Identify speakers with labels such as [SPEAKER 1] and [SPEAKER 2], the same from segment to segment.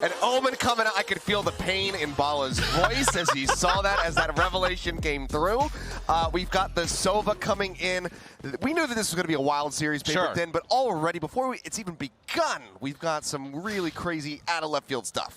[SPEAKER 1] An Omen coming out. I could feel the pain in Bala's voice as he saw that, as that revelation came through. We've got the Sova coming in. We knew that this was going to be a wild series,
[SPEAKER 2] Sure.
[SPEAKER 1] but already, before it's even begun, we've got some really crazy out of left field stuff.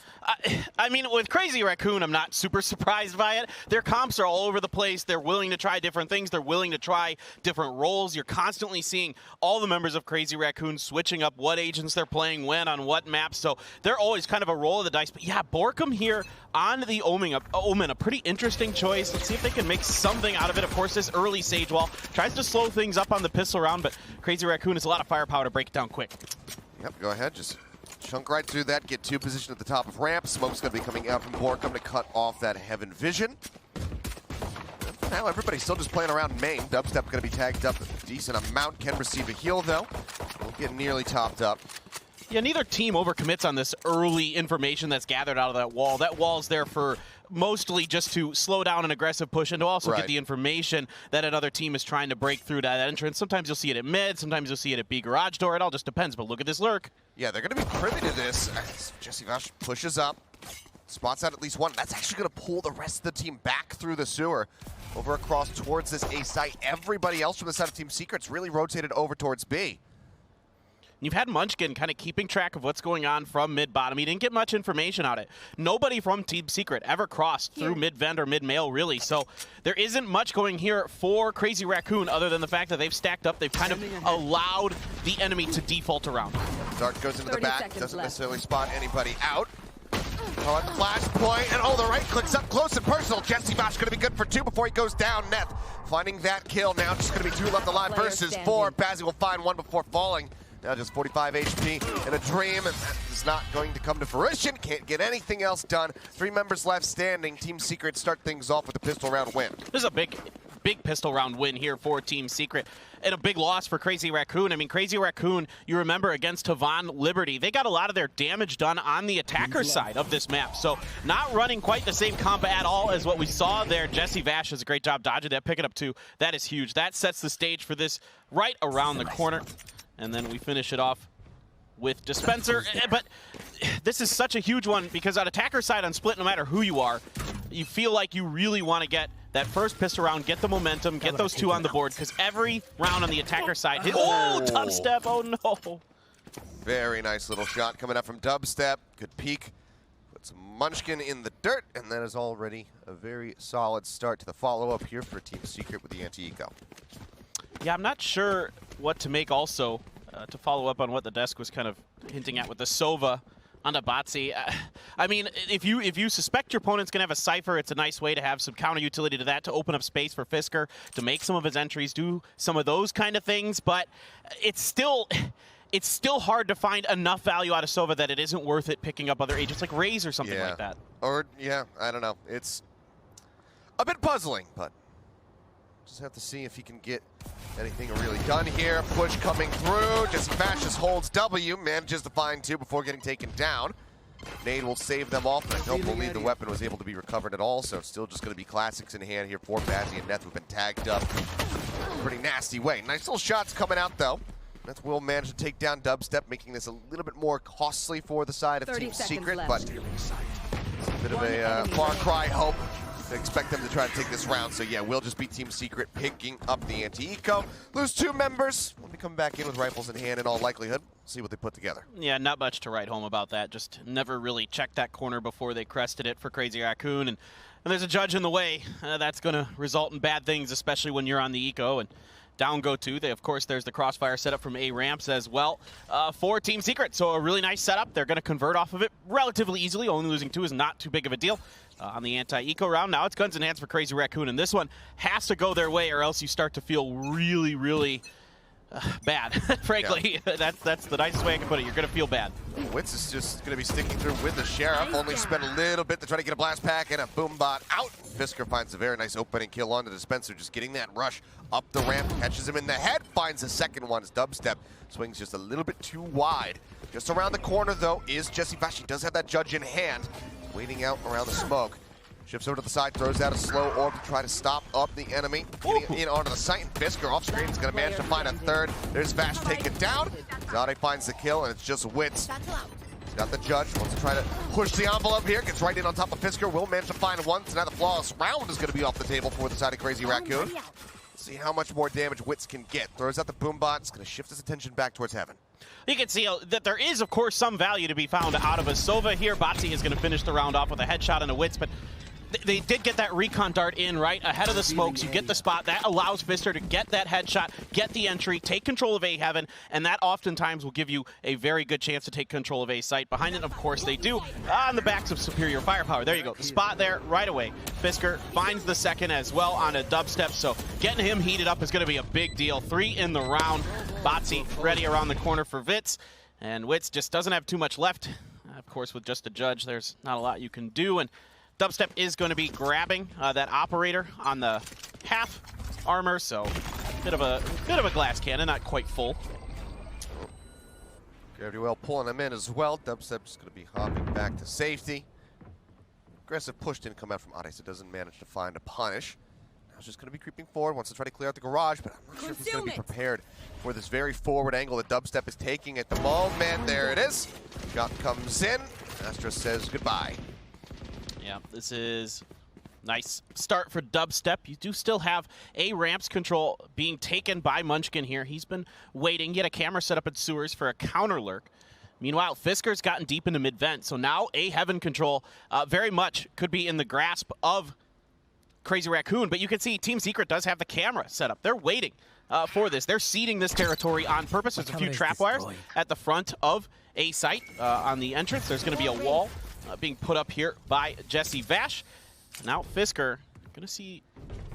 [SPEAKER 2] I mean, with Crazy RACOON, I'm not super surprised by it. Their comps are all over the place. They're willing to try different things. They're willing to try different roles. You're constantly seeing all the members of Crazy RACOON switching up what agents they're playing when on what maps. So they're always kind of a roll of the dice. But yeah, Borkum here on the Omen, a pretty interesting choice. Let's see if they can make something out of it. Of course, this early Sage Wall tries to slow things up on the pistol round, but Crazy RACOON has a lot of firepower to break it down quick.
[SPEAKER 1] Yep, go ahead. Just chunk right through that, get two position at the top of ramp. Smoke's going to be coming out from Borkum to cut off that Heaven Vision. And for now, everybody's still just playing around main. Dubstep going to be tagged up a decent amount. Can receive a heal, though. Won't get nearly topped up.
[SPEAKER 2] Yeah, neither team overcommits on this early information that's gathered out of that wall. That wall's there for mostly just to slow down an aggressive push and to also get the information that another team is trying to break through that entrance. Sometimes you'll see it at mid, sometimes you'll see it at B garage door. It all just depends, but look at this lurk.
[SPEAKER 1] Yeah, they're going to be privy to this. Jesse Vash pushes up, spots out at least one. That's actually going to pull the rest of the team back through the sewer, over across towards this A site. Everybody else from the side of Team Secret's really rotated over towards B.
[SPEAKER 2] You've had Munchkin kind of keeping track of what's going on from mid-bottom. He didn't get much information on it. Nobody from Team Secret ever crossed through mid-vent or mid-mail, really. So there isn't much going here for Crazy RACOON other than the fact that they've stacked up. They've kind of allowed the enemy to default around.
[SPEAKER 1] Dark goes into the back, doesn't necessarily spot anybody out. Oh, flash point, and the right clicks up close and personal. Jesse Vash going to be good for two before he goes down. Neth finding that kill now. Just going to be two left alive versus four. Bazzi will find one before falling. Now just 45 HP in a dream, and that is not going to come to fruition. Can't get anything else done. Three members left standing. Team Secret start things off with a pistol round win.
[SPEAKER 2] This is a big pistol round win here for Team Secret, and a big loss for Crazy RACOON. I mean, Crazy RACOON, you remember against Havan Liberty, they got a lot of their damage done on the attacker side of this map, so not running quite the same comp at all as what we saw there. Jesse Vash does a great job dodging that, picking up two. That is huge. That sets the stage for this right around the corner. And then we finish it off with Dispenser. But this is such a huge one because on attacker side on split, no matter who you are, you feel like you really want to get that first pistol round, get the momentum, get those two on the board, because every round on the attacker side, Dubstep, oh no.
[SPEAKER 1] Very nice little shot coming up from Dubstep. Good peek. Puts Munchkin in the dirt, and that is already a very solid start to the follow-up here for Team Secret with the anti-eco.
[SPEAKER 2] Yeah, I'm not sure what to make also, to follow up on what the desk was kind of hinting at with the Sova on the Batsy. I mean, if you suspect your opponent's going to have a Cypher, it's a nice way to have some counter utility to that, to open up space for Fisker, to make some of his entries, do some of those kind of things, but it's still hard to find enough value out of Sova that it isn't worth it picking up other agents like Raze or something like that.
[SPEAKER 1] Or, yeah, I don't know. It's a bit puzzling, but just have to see if he can get anything really done here. Push coming through. Jesse Vash just holds W, manages to find two before getting taken down. Nade will save them off, but I don't believe the weapon was able to be recovered at all, so still just going to be classics in hand here for Bazzi and Neth, who've been tagged up pretty nasty way. Nice little shots coming out, though. Neth will manage to take down Dubstep, making this a little bit more costly for the side of Team Secret, but it's a bit of a far cry hope. Expect them to try to take this round, so yeah, we'll just be Team Secret picking up the anti-eco. Lose two members when we come back in with rifles in hand in all likelihood. See what they put together.
[SPEAKER 2] Yeah, not much to write home about that. Just never really checked that corner before they crested it for Crazy RACOON, and there's a judge in the way. That's going to result in bad things, especially when you're on the eco, and down go two. Of course, there's the crossfire setup from A ramps as well for Team Secret. So a really nice setup. They're going to convert off of it relatively easily. Only losing two is not too big of a deal. On the anti-eco round, now it's guns in hands for Crazy RACOON, and this one has to go their way or else you start to feel really, really bad. Frankly, that's the nicest way I can put it. You're going to feel bad.
[SPEAKER 1] Witz is just going to be sticking through with the Sheriff. Only spent a little bit to try to get a blast pack and a boom bot out. Fisker finds a very nice opening kill on the Dispenser, just getting that rush up the ramp, catches him in the head, finds the second one as Dubstep swings just a little bit too wide. Just around the corner, though, is Jesse Vash. He does have that judge in hand, waiting out around the smoke. Shifts over to the side, throws out a slow orb to try to stop up the enemy. Getting in onto the site, and Fisker off screen is going to manage to find a third. There's Vash taken down. Zade finds the kill, and it's just Witz He's got the judge, wants to try to push the envelope here, gets right in on top of Fisker, will manage to find one, so now the flawless round is going to be off the table for the side of Crazy Raccoon. See how much more damage Wits can get. Throws out the boombot, it's going to shift his attention back towards Heaven.
[SPEAKER 2] You can see that there is, of course, some value to be found out of a Sova here. Batsy is going to finish the round off with a headshot and a Wits, but they did get that recon dart in right ahead of the smokes. You get the spot. That allows Fister to get that headshot, get the entry, take control of A Heaven, and that oftentimes will give you a very good chance to take control of A site. Behind it, of course, they do on the backs of superior firepower. There you go. The spot there right away. Fisker finds the second as well on a dubstep, so getting him heated up is going to be a big deal. 3 in the round. Batsy ready around the corner for Wits, and Wits just doesn't have too much left. Of course, with just a judge, there's not a lot you can do, and Dubstep is going to be grabbing that operator on the half armor, so bit of a glass cannon, not quite full.
[SPEAKER 1] Very well pulling him in as well. Dubstep's going to be hopping back to safety. Aggressive push didn't come out from Ade, so doesn't manage to find a punish. Now he's just going to be creeping forward, wants to try to clear out the garage, but I'm not sure if he's going to be prepared for this very forward angle that Dubstep is taking at the moment. There it is. Shot comes in. Astra says goodbye.
[SPEAKER 2] Yeah, this is nice start for Dubstep. You do still have a ramps control being taken by Munchkin here. He's been waiting. He had a camera set up at sewers for a counter lurk. Meanwhile, Fisker's gotten deep into mid-vent, so now A Heaven control very much could be in the grasp of Crazy Raccoon, but you can see Team Secret does have the camera set up. They're waiting for this. They're seeding this territory on purpose. There's a few trap wires at the front of A site on the entrance. There's going to be a wall being put up here by Jesse Vash. Now Fisker,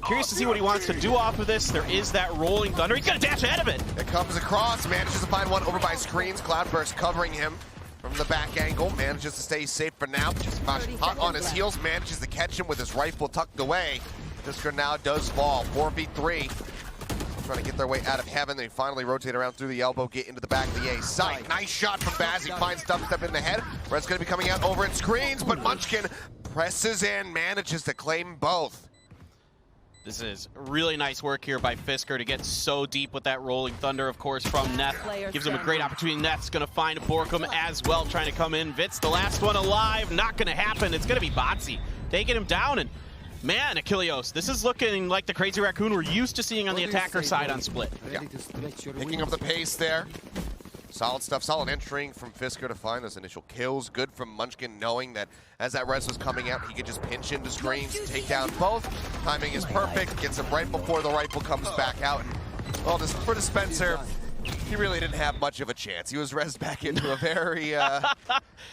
[SPEAKER 2] curious to see what he wants to do off of this. There is that rolling thunder. He's going to dash ahead of it.
[SPEAKER 1] It comes across, manages to find one over by screens. Cloudburst covering him from the back angle, manages to stay safe for now. Jesse Vash hot on his heels, manages to catch him with his rifle tucked away. Fisker now does fall, 4v3. Trying to get their way out of Heaven. They finally rotate around through the elbow, get into the back of the A site. Nice shot from Baz. He finds Dubstep in the head. Red's going to be coming out over at screens, but Munchkin presses in, manages to claim both.
[SPEAKER 2] This is really nice work here by Fisker to get so deep with that rolling thunder, of course, from Neth. Gives him a great opportunity. Neth's going to find Borkum as well, trying to come in. Vitz, the last one alive. Not going to happen. It's going to be Batsy taking him down. And man, Achilleos, this is looking like the Crazy Raccoon we're used to seeing on the attacker side on Split.
[SPEAKER 1] Yeah. Picking up the pace there. Solid stuff, solid entering from Fisker to find those initial kills. Good from Munchkin knowing that as that res was coming out, he could just pinch into screens, take down both. Timing is perfect, gets him right before the rifle comes back out. And, well, for Dispenser, he really didn't have much of a chance. He was rezzed back into a very,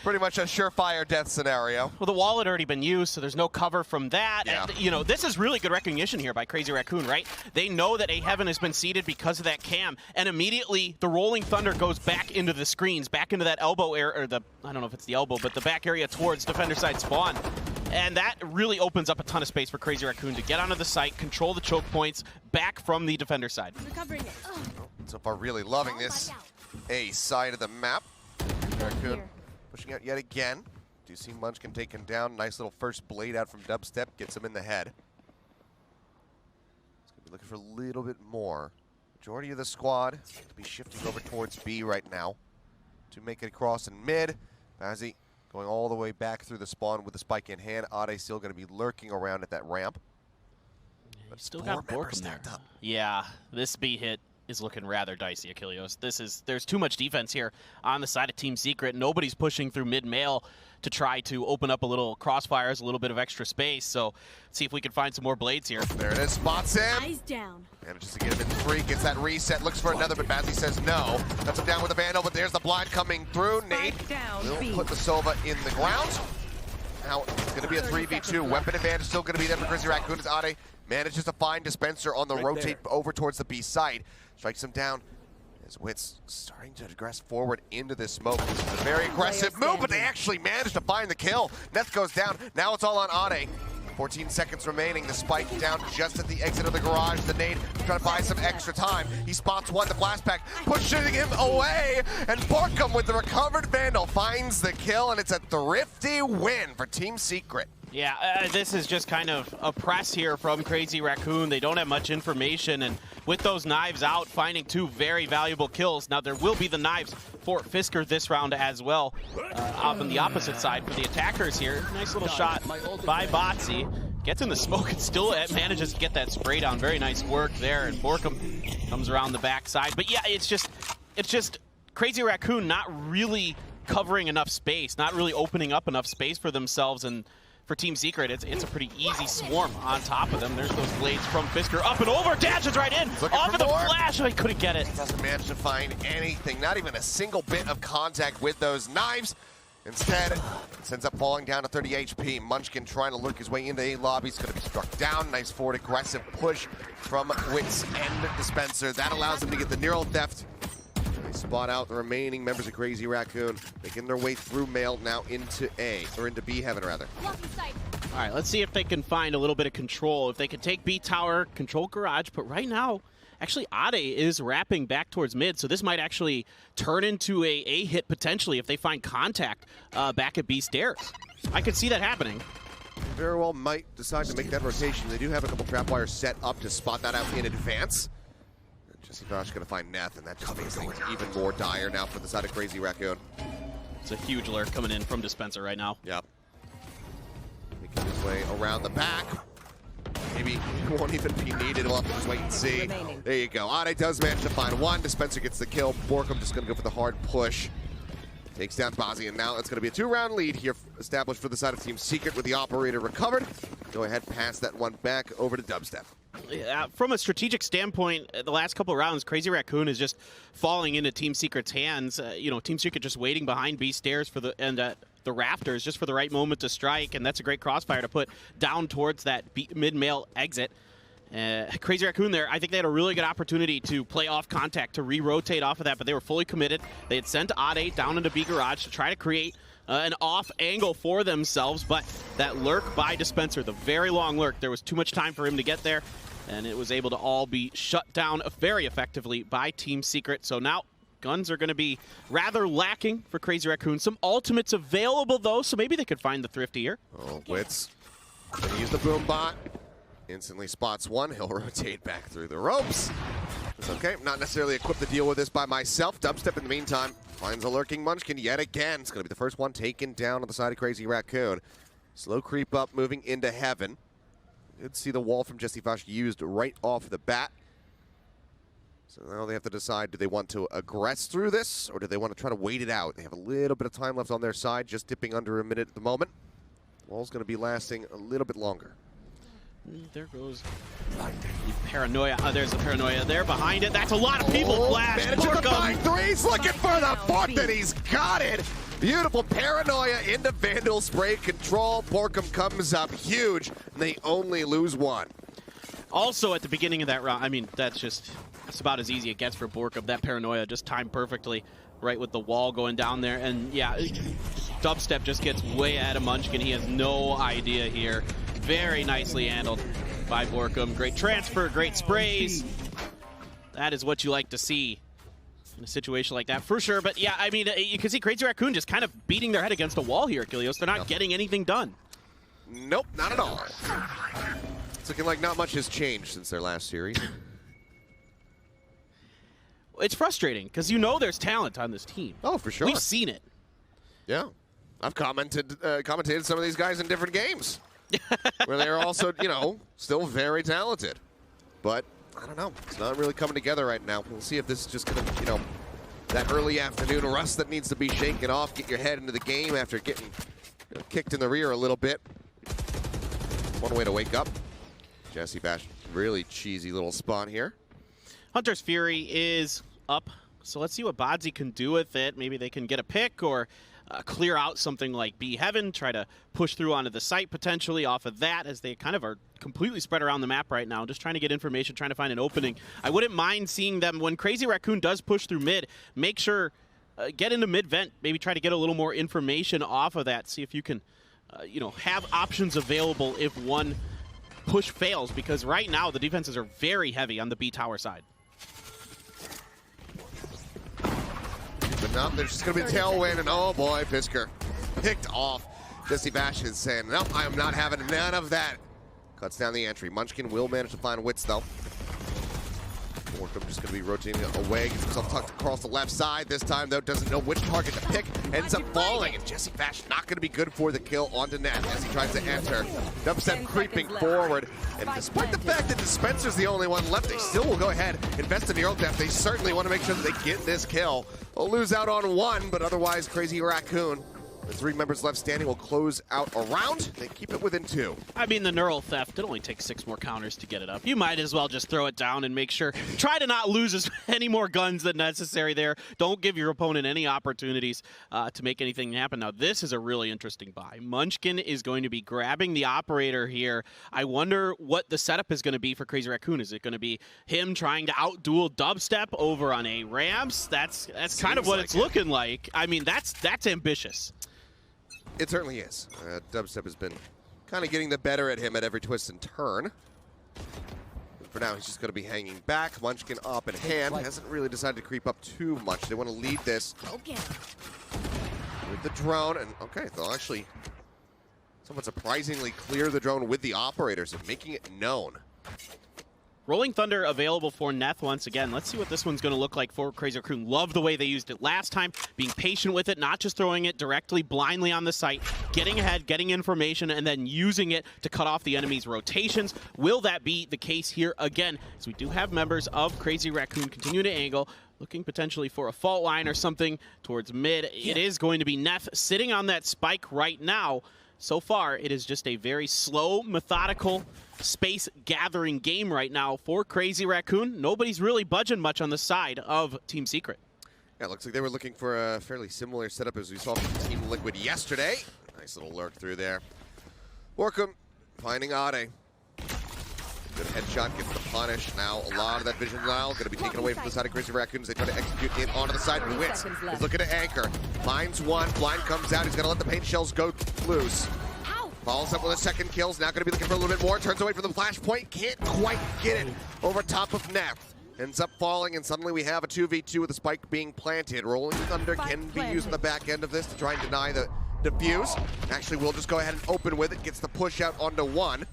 [SPEAKER 1] pretty much a surefire death scenario.
[SPEAKER 2] Well, the wall had already been used, so there's no cover from that.
[SPEAKER 1] Yeah.
[SPEAKER 2] And, you know, this is really good recognition here by Crazy Raccoon, right? They know that A Heaven has been seeded because of that cam, and immediately the rolling thunder goes back into the screens, back into that elbow area, or I don't know if it's the elbow, but the back area towards defender side spawn. And that really opens up a ton of space for Crazy Raccoon to get onto the site, control the choke points back from the defender side.
[SPEAKER 3] Recovering it.
[SPEAKER 1] So far, really loving this A side of the map. Raccoon pushing out yet again. Do you see Munchkin taken down? Nice little first blade out from Dubstep, gets him in the head. He's going to be looking for a little bit more. Majority of the squad to be shifting over towards B right now to make it across in mid. Bazzi going all the way back through the spawn with the spike in hand. Ade still going to be lurking around at that ramp.
[SPEAKER 2] But still got Borkum there. Yeah, this B hit is looking rather dicey, Achilleos. There's too much defense here on the side of Team Secret. Nobody's pushing through mid-mail to try to open up a little crossfires, a little bit of extra space. So let's see if we can find some more blades here.
[SPEAKER 1] There it is, spots him.
[SPEAKER 3] Eyes down.
[SPEAKER 1] Manages to get him in 3, gets that reset, looks for another, but Bazzi says no. Cuts him down with the Vandal, but there's the blind coming through. Nate will put the Sova in the ground. Now it's going to be a 3v2. Weapon advantage still going to be there for Crazy Raccoon as Ade manages to find Dispenser on the rotate over towards the B side. Strikes him down as Wits starting to progress forward into this smoke. This is a very aggressive move, but they actually managed to find the kill. Neth goes down. Now it's all on Ade. 14 seconds remaining. The spike down just at the exit of the garage. The nade trying to buy some extra time. He spots one, the flashback, pushing him away. And Borkum with the recovered Vandal finds the kill, and it's a thrifty win for Team Secret.
[SPEAKER 2] Yeah, this is just kind of a press here from Crazy RACOON. They don't have much information, and with those knives out, finding 2 very valuable kills. Now, there will be the knives for Fisker this round as well. Off on the opposite side for the attackers here. Nice little shot by Botsy. Gets in the smoke and still manages to get that spray down. Very nice work there, and Borkum comes around the backside. But yeah, it's just Crazy RACOON not really covering enough space, not really opening up enough space for themselves, and for Team Secret, it's a pretty easy swarm on top of them. There's those blades from Fisker. Up and over, dashes right in. Off of the flash, oh, he couldn't get it.
[SPEAKER 1] Doesn't manage to find anything, not even a single bit of contact with those knives. Instead, it ends up falling down to 30 HP. Munchkin trying to lurk his way into A lobby. He's going to be struck down. Nice forward aggressive push from Wits and Dispenser. That allows him to get the neural theft. They spot out the remaining members of Crazy RACOON, making their way through Mail now into A, or into B Heaven rather.
[SPEAKER 2] All right, let's see if they can find a little bit of control. If they can take B Tower, control Garage, but right now, actually Ade is wrapping back towards mid, so this might actually turn into a hit potentially if they find contact back at B stairs. I could see that happening.
[SPEAKER 1] Very well might decide to make that rotation. They do have a couple trap wires set up to spot that out in advance. Jesse Vosh going to find Neth, and that just makes things even more dire now for the side of Crazy RACOON.
[SPEAKER 2] It's a huge lurk coming in from Dispenser right now.
[SPEAKER 1] Yep. Making his way around the back. Maybe he won't even be needed. We'll have to just wait and see. There you go. Ade does manage to find one. Dispenser gets the kill. Borkum just going to go for the hard push. Takes down Bazzi, and now it's going to be a 2-round lead here established for the side of Team Secret with the operator recovered. Go ahead, pass that one back over to Dubstep.
[SPEAKER 2] From a strategic standpoint, the last couple of rounds, Crazy RACOON is just falling into Team Secret's hands. Team Secret just waiting behind B stairs for the rafters just for the right moment to strike, and that's a great crossfire to put down towards that mid-mail exit. Crazy RACOON there, I think they had a really good opportunity to play off contact, to re-rotate off of that, but they were fully committed. They had sent Ade down into B Garage to try to create an off angle for themselves, but that lurk by Dispenser, the very long lurk, there was too much time for him to get there, and it was able to all be shut down very effectively by Team Secret. So now guns are going to be rather lacking for Crazy RACOON. Some ultimates available though, so maybe they could find the Thrifty here.
[SPEAKER 1] Oh, Wits gonna use the boom bot. Instantly spots one. He'll rotate back through the ropes. It's okay. Not necessarily equipped to deal with this by myself. Dubstep in the meantime finds a lurking Munchkin yet again. It's going to be the first one taken down on the side of Crazy RACOON. Slow creep up, moving into Heaven. You'd see the wall from Jesse Vosh used right off the bat. So now they have to decide, do they want to aggress through this, or do they want to try to wait it out? They have a little bit of time left on their side, just dipping under a minute at the moment. Wall's going to be lasting a little bit longer.
[SPEAKER 2] There goes the Paranoia. There's the Paranoia there behind it. That's a lot of people. Flash.
[SPEAKER 1] Managing to find three. He's looking for the fourth, and he's got it. Beautiful Paranoia into Vandal spray control. Borkum comes up huge, and they only lose one.
[SPEAKER 2] Also, at the beginning of that round, I mean, that's about as easy it gets for Borkum. That Paranoia just timed perfectly, right with the wall going down there. And yeah, Dubstep just gets way ahead of Munchkin. He has no idea here. Very nicely handled by Borkum. Great transfer, great sprays. That is what you like to see in a situation like that, for sure. But yeah, I mean, you can see Crazy RACOON just kind of beating their head against a wall here, Achilles. They're not getting anything done.
[SPEAKER 1] Nope, not at all. It's looking like not much has changed since their last series.
[SPEAKER 2] It's frustrating, because you know there's talent on this team.
[SPEAKER 1] Oh, for sure.
[SPEAKER 2] We've seen it.
[SPEAKER 1] Yeah. I've commentated some of these guys in different games. Where they're also, still very talented. But, I don't know. It's not really coming together right now. We'll see if this is just going to, that early afternoon rust that needs to be shaken off, get your head into the game after getting kicked in the rear a little bit. One way to wake up. Jesse Bash, really cheesy little spot here.
[SPEAKER 2] Hunter's Fury is up, so let's see what Bodsy can do with it. Maybe they can get a pick or clear out something like B Heaven, try to push through onto the site potentially off of that, as they kind of are completely spread around the map right now, just trying to get information, trying to find an opening. I wouldn't mind seeing them, when Crazy RACOON does push through mid, make sure, get into mid-vent, maybe try to get a little more information off of that, see if you can, have options available if one push fails, because right now the defenses are very heavy on the B tower side.
[SPEAKER 1] But no, there's just going to be a tailwind, and oh boy, Fisker picked off. Jesse Bash is saying, nope, I am not having none of that. Cuts down the entry. Munchkin will manage to find Wits, though. Borkum just going to be rotating away, gets himself tucked across the left side. This time, though, doesn't know which target to pick, ends up falling, and Jesse Bash not going to be good for the kill onto Net as he tries to enter. Dubstep creeping forward, and despite the fact that Dispenser's the only one left, they still will go ahead, invest in the Earl Depth. They certainly want to make sure that they get this kill. They'll lose out on one, but otherwise, Crazy Raccoon, the 3 members left standing, will close out a round. They keep it within 2.
[SPEAKER 2] I mean, the neural theft, it only takes 6 more counters to get it up. You might as well just throw it down and make sure, try to not lose as many more guns than necessary there. Don't give your opponent any opportunities to make anything happen. Now, this is a really interesting buy. Munchkin is going to be grabbing the operator here. I wonder what the setup is going to be for Crazy Raccoon. Is it going to be him trying to out-duel Dubstep over on a Rams? That's kind of what it's looking like. I mean, that's ambitious.
[SPEAKER 1] It certainly is. Dubstep has been kind of getting the better at him at every twist and turn. But for now, he's just going to be hanging back. Munchkin up in hand. Hasn't really decided to creep up too much. They want to lead this with the drone. And okay, they'll actually somewhat surprisingly clear the drone with the operators and making it known.
[SPEAKER 2] Rolling Thunder available for Neth once again. Let's see what this one's going to look like for Crazy Raccoon. Love the way they used it last time, being patient with it, not just throwing it directly blindly on the site, getting ahead, getting information, and then using it to cut off the enemy's rotations. Will that be the case here again? As we do have members of Crazy Raccoon continue to angle, looking potentially for a fault line or something towards mid. It is going to be Neth sitting on that spike right now. So far, it is just a very slow, methodical, space-gathering game right now for Crazy Raccoon. Nobody's really budging much on the side of Team Secret.
[SPEAKER 1] Yeah, it looks like they were looking for a fairly similar setup as we saw from Team Liquid yesterday. Nice little lurk through there. Borkum finding Ade. Good headshot, gets the punish. Now a lot of that vision now going to be taken away from the side of Crazy Raccoon as they try to execute in onto the side. Wits is looking to anchor. Finds one. Blind comes out. He's going to let the paint shells go loose. Follows up with a second kills. Now going to be looking for a little bit more. Turns away from the flashpoint. Can't quite get it over top of Neth. Ends up falling, and suddenly we have a 2v2 with the spike being planted. Rolling Thunder can be used in the back end of this to try and deny the defuse. Actually, we'll just go ahead and open with it. Gets the push out onto one.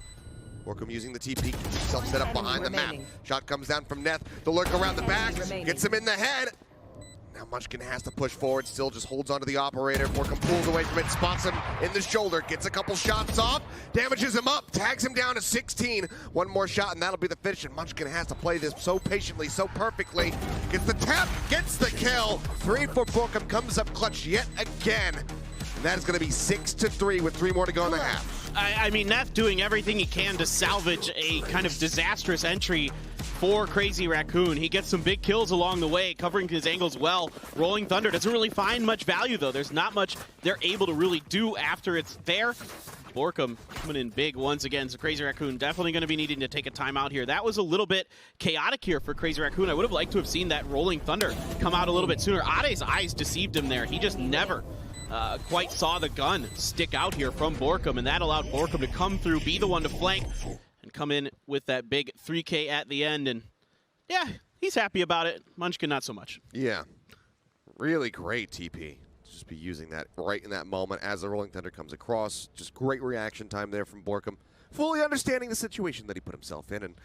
[SPEAKER 1] Borkum using the TP, gets himself set up behind the map. Shot comes down from Neth. The lurk around the back, gets him in the head. Now Munchkin has to push forward, still just holds onto the operator. Borkum pulls away from it, spots him in the shoulder, gets a couple shots off, damages him up, tags him down to 16. One more shot and that'll be the finish, and Munchkin has to play this so patiently, so perfectly. Gets the tap, gets the kill. 3 for Borkum, comes up clutch yet again. And that is going to be 6-3 with 3 more to go in the half.
[SPEAKER 2] I mean, Neth doing everything he can to salvage a kind of disastrous entry for Crazy Raccoon. He gets some big kills along the way, covering his angles well. Rolling Thunder doesn't really find much value, though. There's not much they're able to really do after it's there. Borkum coming in big once again, so Crazy Raccoon definitely going to be needing to take a timeout here. That was a little bit chaotic here for Crazy Raccoon. I would have liked to have seen that Rolling Thunder come out a little bit sooner. Ade's eyes deceived him there. He just never quite saw the gun stick out here from Borkum, and that allowed Borkum to come through, be the one to flank, and come in with that big 3K at the end. And yeah, he's happy about it. Munchkin, not so much.
[SPEAKER 1] Yeah, really great TP. Just be using that right in that moment as the Rolling Thunder comes across. Just great reaction time there from Borkum, fully understanding the situation that he put himself in. And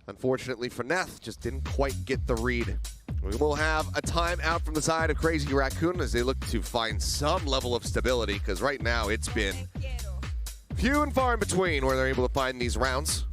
[SPEAKER 1] unfortunately for Neth, just didn't quite get the read. We will have a timeout from the side of Crazy Raccoon as they look to find some level of stability, because right now it's been few and far in between where they're able to find these rounds.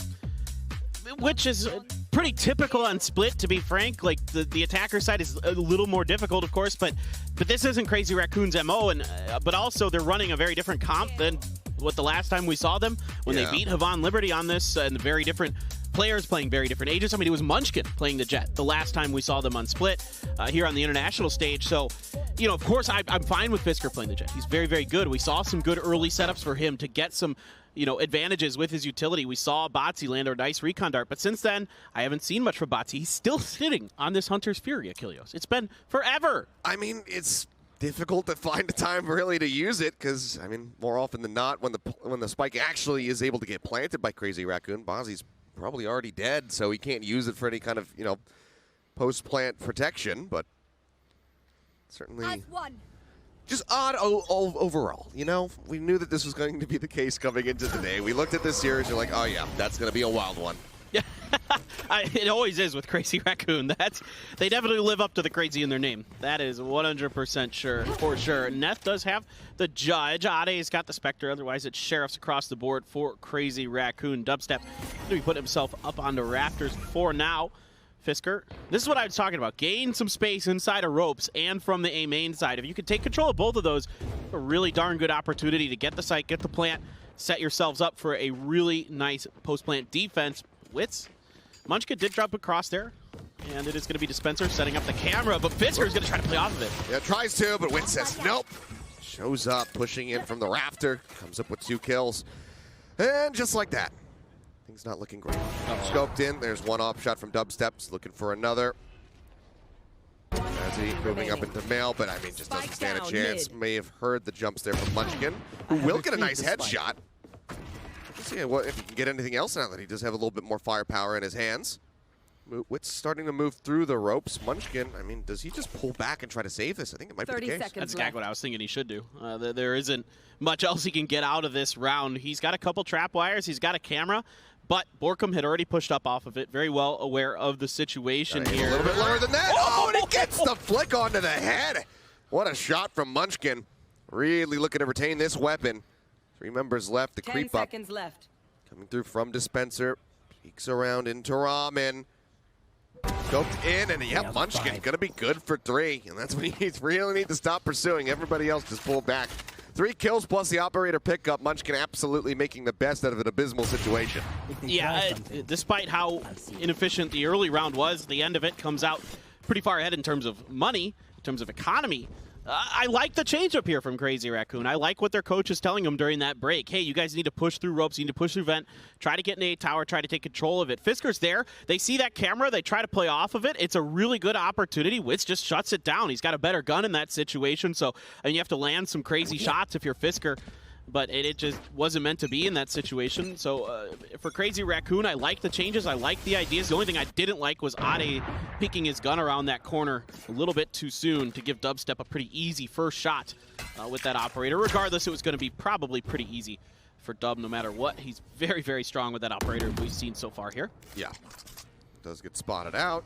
[SPEAKER 2] Which is pretty typical on Split, to be frank. Like, the attacker side is a little more difficult, of course, but this isn't Crazy Raccoon's MO, and but also they're running a very different comp than what the last time we saw them when they beat Havon Liberty on this, and very different players playing very different agents. I mean, it was Munchkin playing the Jet the last time we saw them on Split here on the international stage. So, you know, of course, I'm fine with Fisker playing the Jet. He's very, very good. We saw some good early setups for him to get some, you know, advantages with his utility. We saw Botsy land a nice recon dart, but since then, I haven't seen much from Botsy. He's still sitting on this Hunter's Fury, Achilleos. It's been forever.
[SPEAKER 1] I mean, it's difficult to find a time really to use it, because, I mean, more often than not, when the spike actually is able to get planted by Crazy Raccoon, Bozzy's probably already dead, so he can't use it for any kind of, you know, post-plant protection, but certainly just odd overall, you know? We knew that this was going to be the case coming into today. We looked at this series, you're like, oh yeah, that's going to be a wild one.
[SPEAKER 2] Yeah, it always is with Crazy Raccoon. They definitely live up to the crazy in their name. That is 100% sure, for sure. Neth does have the Judge. Ade's got the Spectre. Otherwise, it's Sheriffs across the board for Crazy Raccoon. Dubstep, he put himself up on the rafters for now. Fisker, this is what I was talking about. Gain some space inside of ropes and from the A main side. If you could take control of both of those, a really darn good opportunity to get the site, get the plant, set yourselves up for a really nice post-plant defense. Wits, Munchkin did drop across there, and it is going to be Dispenser setting up the camera, but Fisker is going to try to play off of it.
[SPEAKER 1] Yeah, tries to, but Wits says nope. Shows up, pushing in from the rafter, comes up with 2 kills, and just like that. Things not looking great. Scoped in. There's one off shot from Dubsteps, looking for another. As he moving up into mail, but I mean, just doesn't stand a chance. May have heard the jumps there from Munchkin, who will get a nice headshot. Let's see what if he can get anything else now that he does have a little bit more firepower in his hands. Wit's starting to move through the ropes. Munchkin, I mean, does he just pull back and try to save this? I think it might be the case.
[SPEAKER 2] That's exactly what I was thinking he should do. There isn't much else he can get out of this round. He's got a couple trap wires. He's got a camera. But Borkum had already pushed up off of it, very well aware of the situation here.
[SPEAKER 1] A little bit lower than that. Oh, and he gets the flick onto the head. What a shot from Munchkin. Really looking to retain this weapon. 3 members left to creep up.
[SPEAKER 3] 10 seconds left.
[SPEAKER 1] Coming through from Dispenser. Peeks around into Ramen. Scoped in, and yeah, Munchkin gonna be good for 3. And that's when he really need to stop pursuing. Everybody else just pull back. 3 kills plus the operator pickup. Munchkin absolutely making the best out of an abysmal situation.
[SPEAKER 2] Yeah, despite how inefficient the early round was, the end of it comes out pretty far ahead in terms of money, in terms of economy. I like the change up here from Crazy Raccoon. I like what their coach is telling them during that break. Hey, you guys need to push through ropes, you need to push through vent, try to get in a tower, try to take control of it. Fisker's there. They see that camera. They try to play off of it. It's a really good opportunity. Wits just shuts it down. He's got a better gun in that situation, so you have to land some crazy shots if you're Fisker. But it just wasn't meant to be in that situation. So for Crazy Raccoon, I like the changes. I like the ideas. The only thing I didn't like was Ade peeking his gun around that corner a little bit too soon to give Dubstep a pretty easy first shot with that operator. Regardless, it was going to be probably pretty easy for Dub no matter what. He's very, very strong with that operator we've seen so far here.
[SPEAKER 1] Yeah. Does get spotted out.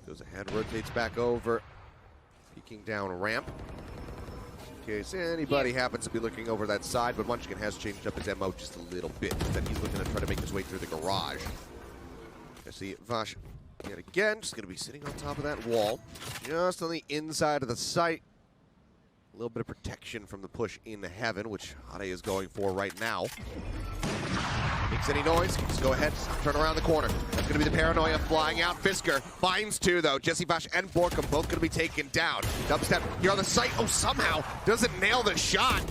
[SPEAKER 1] Goes ahead, rotates back over. Peeking down ramp. In case anybody happens to be looking over that side, but Munchkin has changed up his MO just a little bit. Then he's looking to try to make his way through the garage. I see Vash yet again, just going to be sitting on top of that wall, just on the inside of the site. A little bit of protection from the push in heaven, which Ade is going for right now. Makes any noise, just go ahead, turn around the corner. That's going to be the paranoia flying out. Fisker finds 2, though. Jesse Vash and Borkum both going to be taken down. Dubstep here on the site. Oh, somehow doesn't nail the shot.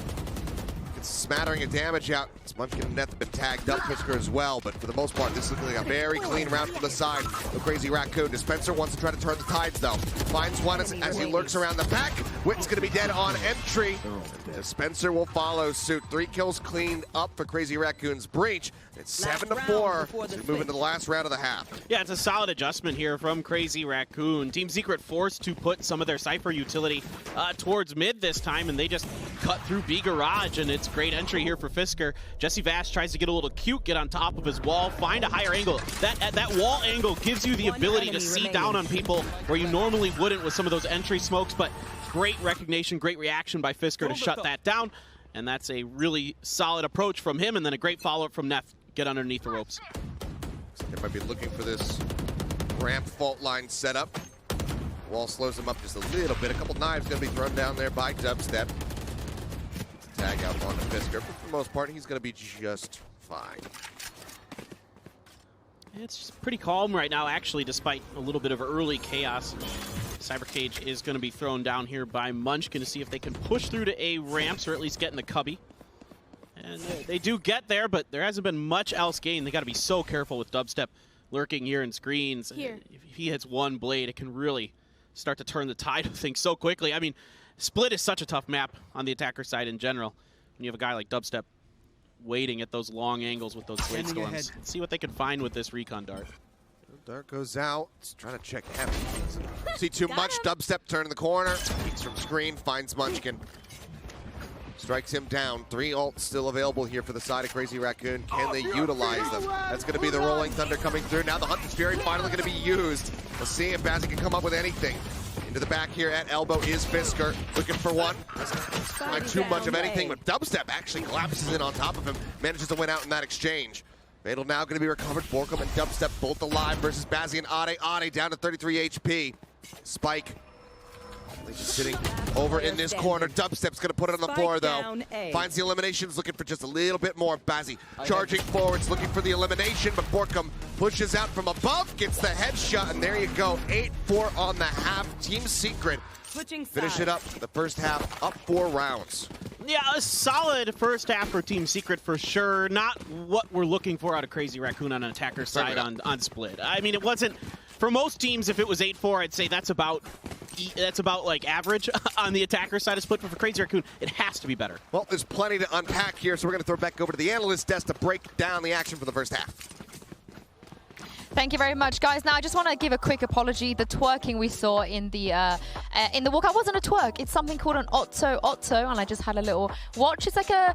[SPEAKER 1] It's smattering of damage out. It's Munchkin and Neth have been tagged up. Fisker as well, but for the most part, this is looking like a very clean round from the side of Crazy Raccoon. Dispenser wants to try to turn the tides, though. Finds one as he lurks around the back. Witten's going to be dead on entry. Dispenser will follow suit. 3 kills cleaned up for Crazy Raccoon's breach. It's 7-4 as we move into the last round of the half.
[SPEAKER 2] Yeah, it's a solid adjustment here from Crazy Raccoon. Team Secret forced to put some of their Cypher utility towards mid this time, and they just cut through B Garage, and it's great entry here for Fisker. Jesse Vash tries to get a little cute, get on top of his wall, find a higher angle. That wall angle gives you the ability to see down on people where you normally wouldn't with some of those entry smokes, but great recognition, great reaction by Fisker to shut that down, and that's a really solid approach from him, and then a great follow-up from Neff. Get underneath the ropes.
[SPEAKER 1] They might be looking for this ramp fault line setup. Wall slows him up just a little bit. A couple knives going to be thrown down there by Dubstep. Tag out on the Fisker, but for the most part, he's going to be just fine.
[SPEAKER 2] It's pretty calm right now, actually, despite a little bit of early chaos. Cyber Cage is going to be thrown down here by Munchkin to see if they can push through to A ramps or at least get in the cubby. And they do get there, but there hasn't been much else gained. They got to be so careful with Dubstep lurking here in screens. If he hits one blade, it can really start to turn the tide of things so quickly. I mean, Split is such a tough map on the attacker side in general. When you have a guy like Dubstep waiting at those long angles with those blade storms. Let's see what they can find with this recon dart.
[SPEAKER 1] Dart goes out. It's trying to check heavy. See too much. Dubstep turn in the corner. Peeks from screen. Finds Munchkin. Strikes him down. 3 ults still available here for the side of Crazy RACOON. Can they utilize them? That's going to be the Rolling Thunder coming through. Now the Hunter's Fury finally going to be used. We'll see if Bazzi can come up with anything. Into the back here at elbow is Fisker. Looking for one. Doesn't find too much of anything, but Dubstep actually collapses in on top of him. Manages to win out in that exchange. Fatal now going to be recovered. Borkum and Dubstep both alive versus Bazzi and Ade. Ade down to 33 HP. Spike. Just sitting over in this corner. Dubstep's going to put it on the floor, though. Finds the eliminations, looking for just a little bit more. Bazzi charging forwards, looking for the elimination, but Borkum pushes out from above, gets the headshot, and there you go. 8-4 on the half. Team Secret finish it up the first half, up 4 rounds.
[SPEAKER 2] Yeah, a solid first half for Team Secret for sure. Not what we're looking for out of Crazy RACOON on an attacker side on Split. I mean, it wasn't, for most teams, if it was 8-4, I'd say that's about like average on the attacker side of Split, but for Crazy RACOON, it has to be better. Well,
[SPEAKER 1] there's plenty to unpack here, so we're going to throw it back over to the analyst desk to break down the action for the first half.
[SPEAKER 3] Thank you very much, guys. Now, I just want to give a quick apology. The twerking we saw in the walkout wasn't a twerk. It's something called an otto, and I just had a little watch. It's like a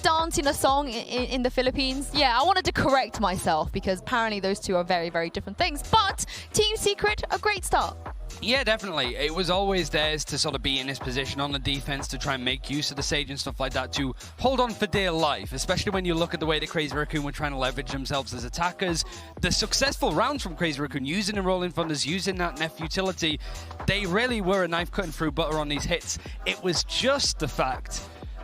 [SPEAKER 3] dance in a song in the Philippines. Yeah, I wanted to correct myself because apparently those two are very, very different things. But Team Secret, a great start.
[SPEAKER 4] Yeah, definitely. It was always theirs to sort of be in this position on the defense to try and make use of the Sage and stuff like that to hold on for dear life, especially when you look at the way that Crazy RACOON were trying to leverage themselves as attackers. The successful rounds from Crazy RACOON, using the Rolling Thunders, using that Neff utility, they really were a knife cutting through butter on these hits. It was just the fact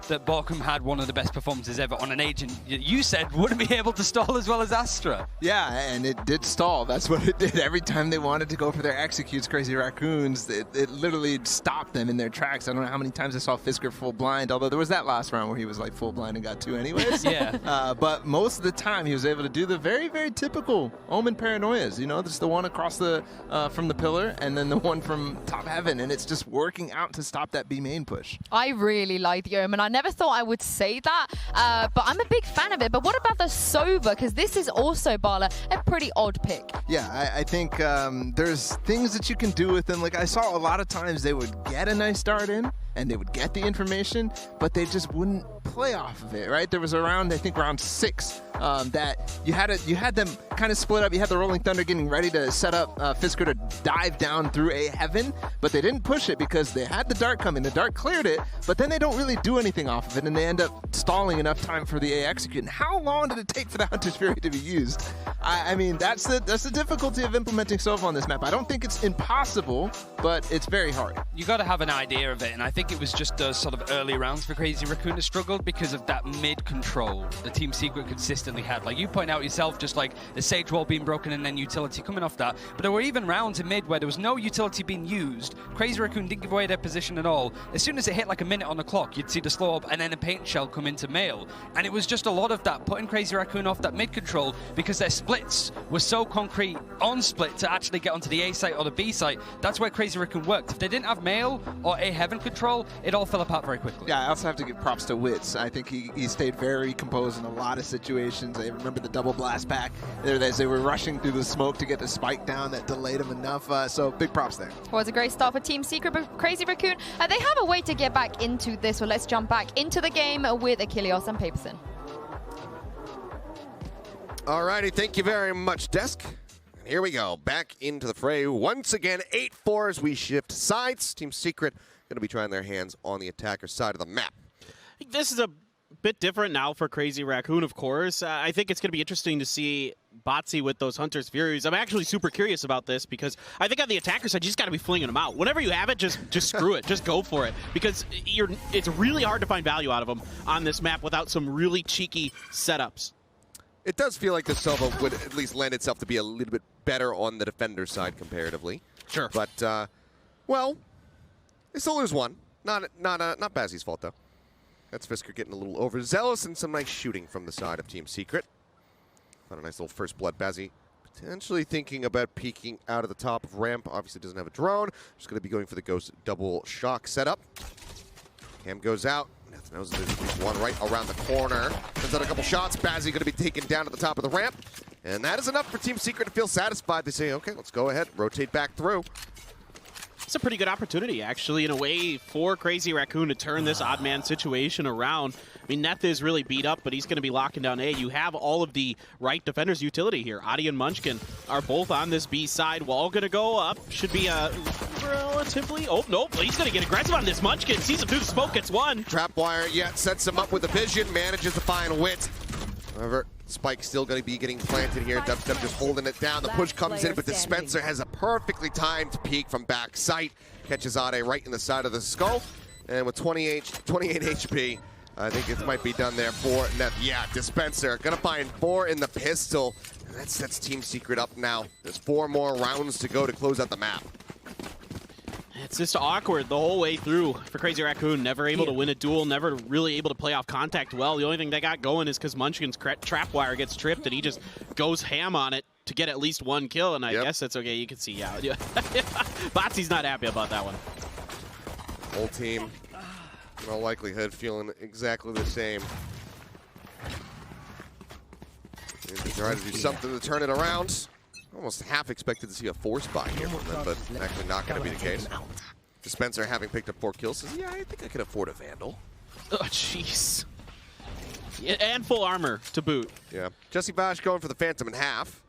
[SPEAKER 4] that Borkum had one of the best performances ever on an agent you said wouldn't be able to stall as well as Astra.
[SPEAKER 5] Yeah, and it did stall. That's what it did. Every time they wanted to go for their executes, Crazy RACOONs, it literally stopped them in their tracks. I don't know how many times I saw Fisker full blind, although there was that last round where he was like full blind and got 2 anyways.
[SPEAKER 4] Yeah.
[SPEAKER 5] But most of the time he was able to do the very, very typical Omen paranoias. You know, just the one across the from the pillar and then the one from top heaven, and it's just working out to stop that B main push.
[SPEAKER 3] I really like the Omen. I never thought I would say that, but I'm a big fan of it. But what about the Sova? Because this is also, Bala, a pretty odd pick.
[SPEAKER 5] Yeah, I think there's things that you can do with them. Like, I saw a lot of times they would get a nice start in, and they would get the information, but they just wouldn't play off of it, right? There was around, I think, round 6 that you had them kind of split up. You had the Rolling Thunder getting ready to set up Fisker to dive down through a heaven, but they didn't push it because they had the dart coming. The dart cleared it, but then they don't really do anything off of it, and they end up stalling enough time for the A execute. And how long did it take for the Hunter's Fury to be used? I mean, that's the difficulty of implementing Sova on this map. I don't think it's impossible, but it's very hard.
[SPEAKER 4] You got to have an idea of it, and I think it was just those sort of early rounds for Crazy RACOON that struggled because of that mid control the Team Secret consistently had. Like you point out yourself, just like the Sage wall being broken and then utility coming off that. But there were even rounds in mid where there was no utility being used. Crazy RACOON didn't give away their position at all. As soon as it hit like a minute on the clock, you'd see the slow up and then a paint shell come into mail. And it was just a lot of that, putting Crazy RACOON off that mid control because their splits were so concrete on split to actually get onto the A site or the B site. That's where Crazy RACOON worked. If they didn't have mail or A heaven control, it all fell apart very quickly.
[SPEAKER 5] Yeah, I also have to give props to Wits. I think he stayed very composed in a lot of situations. I remember the double blast pack as they were rushing through the smoke to get the spike down that delayed them enough. So big props there.
[SPEAKER 3] Well, it's a great start for Team Secret, but Crazy RACOON, they have a way to get back into this. So let's jump back into the game with Achilleos and Paperson.
[SPEAKER 1] Alrighty, thank you very much, Desk. And here we go, back into the fray once again. 8-4 as we shift sides. Team Secret going to be trying their hands on the attacker side of the map.
[SPEAKER 2] I think this is a bit different now for Crazy RACOON, of course. I think it's going to be interesting to see Botsy with those Hunter's Furies. I'm actually super curious about this because I think on the attacker side, you just got to be flinging them out. Whenever you have it, just screw it. Just go for it. Because it's really hard to find value out of them on this map without some really cheeky setups.
[SPEAKER 1] It does feel like the Sova would at least lend itself to be a little bit better on the defender side comparatively.
[SPEAKER 2] Sure.
[SPEAKER 1] But, well, they still lose one. Not Bazzi's fault, though. That's Fisker getting a little overzealous and some nice shooting from the side of Team Secret. Found a nice little first blood. Bazzi potentially thinking about peeking out of the top of ramp. Obviously doesn't have a drone. Just going to be going for the Ghost double shock setup. Cam goes out. Nothing else. There's one right around the corner. Sends out a couple shots. Bazzi going to be taken down at the top of the ramp. And that is enough for Team Secret to feel satisfied. They say, okay, let's go ahead, rotate back through.
[SPEAKER 2] It's a pretty good opportunity, actually, in a way, for Crazy Raccoon to turn this odd man situation around. I mean, Neth is really beat up, but he's going to be locking down A. You have all of the right defenders' utility here. Adi and Munchkin are both on this B side. Wall going to go up. Should be a relatively... Oh, nope. He's going to get aggressive on this. Munchkin sees him through the smoke, gets one.
[SPEAKER 1] Trapwire, yeah, sets him up with a vision, manages to find Wit. However, Spike's still going to be getting planted here. Dubstep just holding it down. The push comes in, but Dispenser has a perfectly timed peek from back sight. Catches Ade right in the side of the skull. And with 28 HP, I think it might be done there for Neth. Yeah, Dispenser going to find 4 in the pistol. And that sets Team Secret up now. There's 4 more rounds to go to close out the map.
[SPEAKER 2] It's just awkward the whole way through for Crazy Raccoon. Never able to win a duel, never really able to play off contact well. The only thing they got going is because Munchkin's trapwire gets tripped and he just goes ham on it to get at least 1 kill, and I guess that's okay. You can see, yeah. Botsy's not happy about that one.
[SPEAKER 1] Whole team, in all likelihood, feeling exactly the same. They try to do something to turn it around. Almost half expected to see a force buy here from them, but actually not going to be the case. Dispenser, having picked up 4 kills, says, yeah, I think I could afford a Vandal.
[SPEAKER 2] Oh, jeez. Yeah, and full armor to boot.
[SPEAKER 1] Yeah. Jesse Bosch going for the Phantom in half.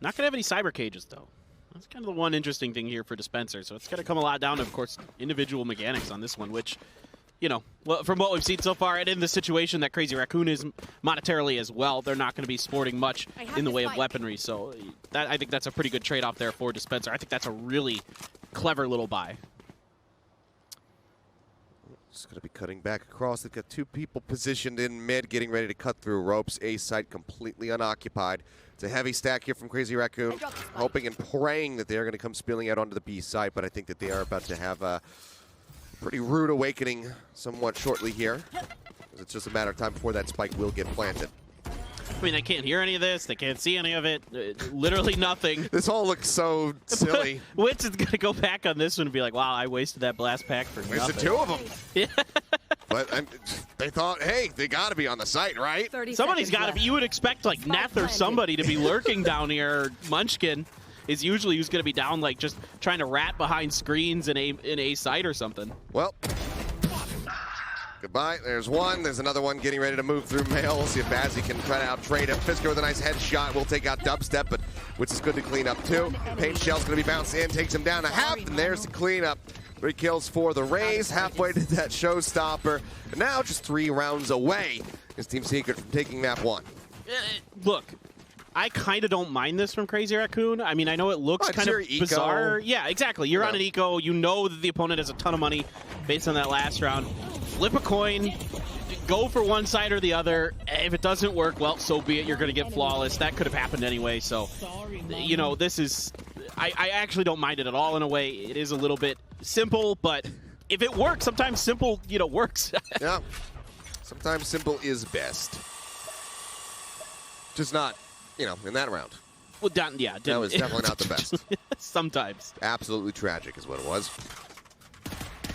[SPEAKER 2] Not going to have any cyber cages, though. That's kind of the one interesting thing here for Dispenser. So it's going to come a lot down to, of course, individual mechanics on this one, which, you know, well, from what we've seen so far, and in the situation that Crazy Raccoon is monetarily as well, they're not going to be sporting much in the way of weaponry. So that, I think that's a pretty good trade-off there for Dispenser. I think that's a really clever little buy.
[SPEAKER 1] Just going to be cutting back across. They've got 2 people positioned in mid, getting ready to cut through ropes. A site completely unoccupied. It's a heavy stack here from Crazy Raccoon, hoping and praying that they are going to come spilling out onto the B site, but I think that they are about to have a pretty rude awakening somewhat shortly here. It's just a matter of time before that spike will get planted.
[SPEAKER 2] I mean, they can't hear any of this. They can't see any of it. Literally nothing.
[SPEAKER 1] This all looks so silly.
[SPEAKER 2] Witz is going to go back on this one and be like, wow, I wasted that blast pack for nothing.
[SPEAKER 1] Wasted 2 of them.
[SPEAKER 2] Yeah.
[SPEAKER 1] But they thought, hey, they got to be on the site, right?
[SPEAKER 2] Somebody's got to be. You would expect, like, Neth or somebody to be lurking down here. Munchkin is usually who's going to be down, like, just trying to rat behind screens in a site or something.
[SPEAKER 1] Well, goodbye. There's one. There's another one getting ready to move through mail. We'll see if Bazzi can try to out-trade him. Fisker with a nice headshot will take out Dubstep, but which is good to clean up, too. Paint Shell's going to be bounced in, takes him down a half, and there's the cleanup. 3 kills for the Rays, halfway to that showstopper. And now just 3 rounds away is Team Secret from taking map 1.
[SPEAKER 2] Look, I kind of don't mind this from Crazy Raccoon. I mean, I know it looks kind of bizarre. Yeah, exactly. You're on an eco. You know that the opponent has a ton of money based on that last round. Flip a coin. Go for one side or the other. If it doesn't work, well, so be it. You're going to get flawless. That could have happened anyway. So, you know, this is... I actually don't mind it at all in a way. It is a little bit simple, but if it works, sometimes simple, you know, works.
[SPEAKER 1] Yeah. Sometimes simple is best. Just not, you know, in that round.
[SPEAKER 2] Well, yeah.
[SPEAKER 1] That was definitely not the best.
[SPEAKER 2] Sometimes.
[SPEAKER 1] Absolutely tragic is what it was.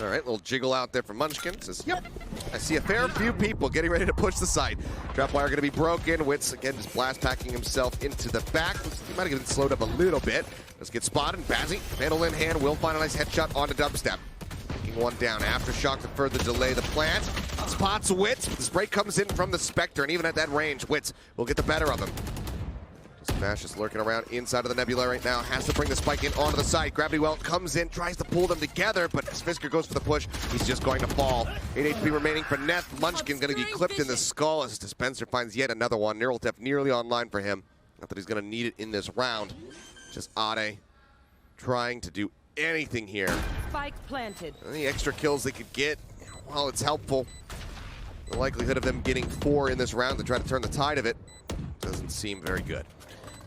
[SPEAKER 1] All right, little jiggle out there from Munchkin. Says, yep, I see a fair few people getting ready to push the site. Trapwire going to be broken. Witz, again, just blast packing himself into the back. He might have been slowed up a little bit. Let's get spotted. Bazzi, handle in hand, will find a nice headshot onto Dubstep. Taking one down. Aftershock to further delay the plant. Spots Witz. The spray comes in from the Spectre, and even at that range, Witz will get the better of him. Smash is lurking around inside of the Nebula right now. Has to bring the spike in onto the side. Gravity Well comes in, tries to pull them together, but as Fisker goes for the push, he's just going to fall. 8 HP remaining for Neth. Munchkin going to be clipped in the skull as Dispenser finds yet another one. Neural Tef nearly online for him. Not that he's going to need it in this round. Just Ade trying to do anything here.
[SPEAKER 6] Spike planted.
[SPEAKER 1] Any extra kills they could get, well, it's helpful. The likelihood of them getting 4 in this round to try to turn the tide of it doesn't seem very good.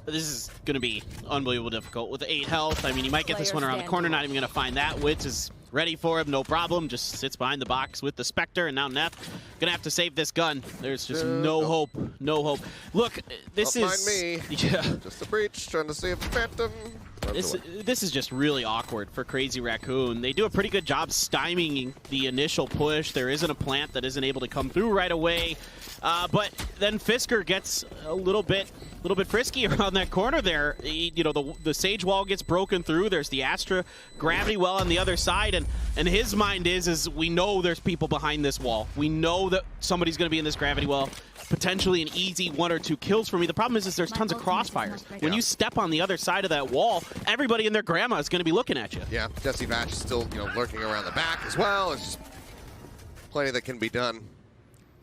[SPEAKER 2] This is going to be unbelievable difficult with 8 health. I mean, he might get this one around the corner, not even going to find that. Witz is ready for him, no problem. Just sits behind the box with the Spectre, and now Neth going to have to save this gun. There's just no hope, no hope. Look, this is...
[SPEAKER 1] Don't mind me.
[SPEAKER 2] Yeah.
[SPEAKER 1] Just a breach, trying to save the Phantom.
[SPEAKER 2] This is just really awkward for Crazy Raccoon. They do a pretty good job stymieing the initial push. There isn't a plant that isn't able to come through right away. But then Fisker gets a little bit frisky around that corner there. You know, the Sage wall gets broken through. There's the Astra gravity well on the other side, and his mind is we know there's people behind this wall. We know that somebody's going to be in this gravity well. Potentially an easy 1 or 2 kills for me. The problem is there's tons of crossfires. When you step on the other side of that wall, everybody and their grandma is going to be looking at you.
[SPEAKER 1] Yeah, Jesse Vash is still, lurking around the back as well. It's just plenty that can be done.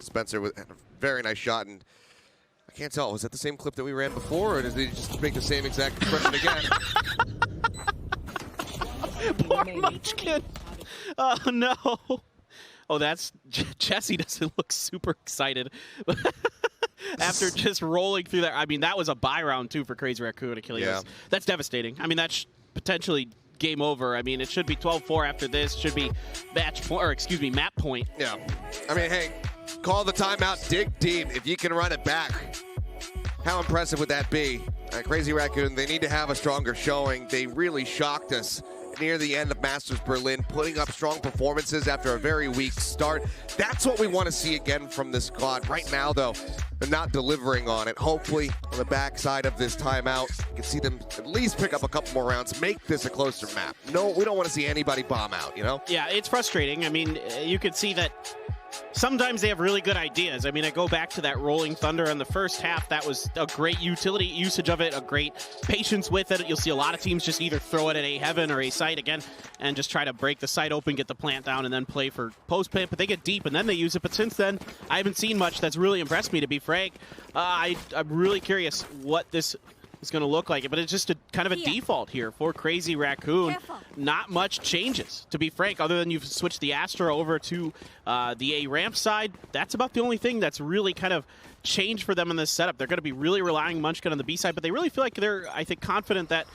[SPEAKER 1] Spencer with a very nice shot, and I can't tell, was that the same clip that we ran before, or did he just make the same exact expression again?
[SPEAKER 2] Poor Munchkin. Oh, no. Oh, that's Jesse doesn't look super excited after just rolling through that. I mean, that was a buy round too for Crazy Raccoon Achilles.
[SPEAKER 1] Yeah.
[SPEAKER 2] That's devastating. I mean, that's potentially game over. I mean, it should be 12-4 after this. Should be map point.
[SPEAKER 1] Yeah. I mean, hey, call the timeout, dig deep. If you can run it back, how impressive would that be? Crazy Raccoon, they need to have a stronger showing. They really shocked us near the end of Masters Berlin, putting up strong performances after a very weak start. That's what we want to see again from this squad. Right now, though, they're not delivering on it. Hopefully, on the backside of this timeout, you can see them at least pick up a couple more rounds, make this a closer map. No, we don't want to see anybody bomb out,
[SPEAKER 2] Yeah, it's frustrating. I mean, you could see that sometimes they have really good ideas. I mean, I go back to that Rolling Thunder in the first half. That was a great utility usage of it, a great patience with it. You'll see a lot of teams just either throw it at a heaven or a site again and just try to break the site open, get the plant down, and then play for post-plant. But they get deep, and then they use it. But since then, I haven't seen much that's really impressed me, to be frank. I'm really curious what this is going to look like, but it's just a kind of a default here for Crazy Raccoon. Not much changes, to be frank, other than you've switched the Astra over to the A ramp side. That's about the only thing that's really kind of changed for them in this setup. They're going to be really relying Munchkin on the B side, but they really feel like they're, I think, confident that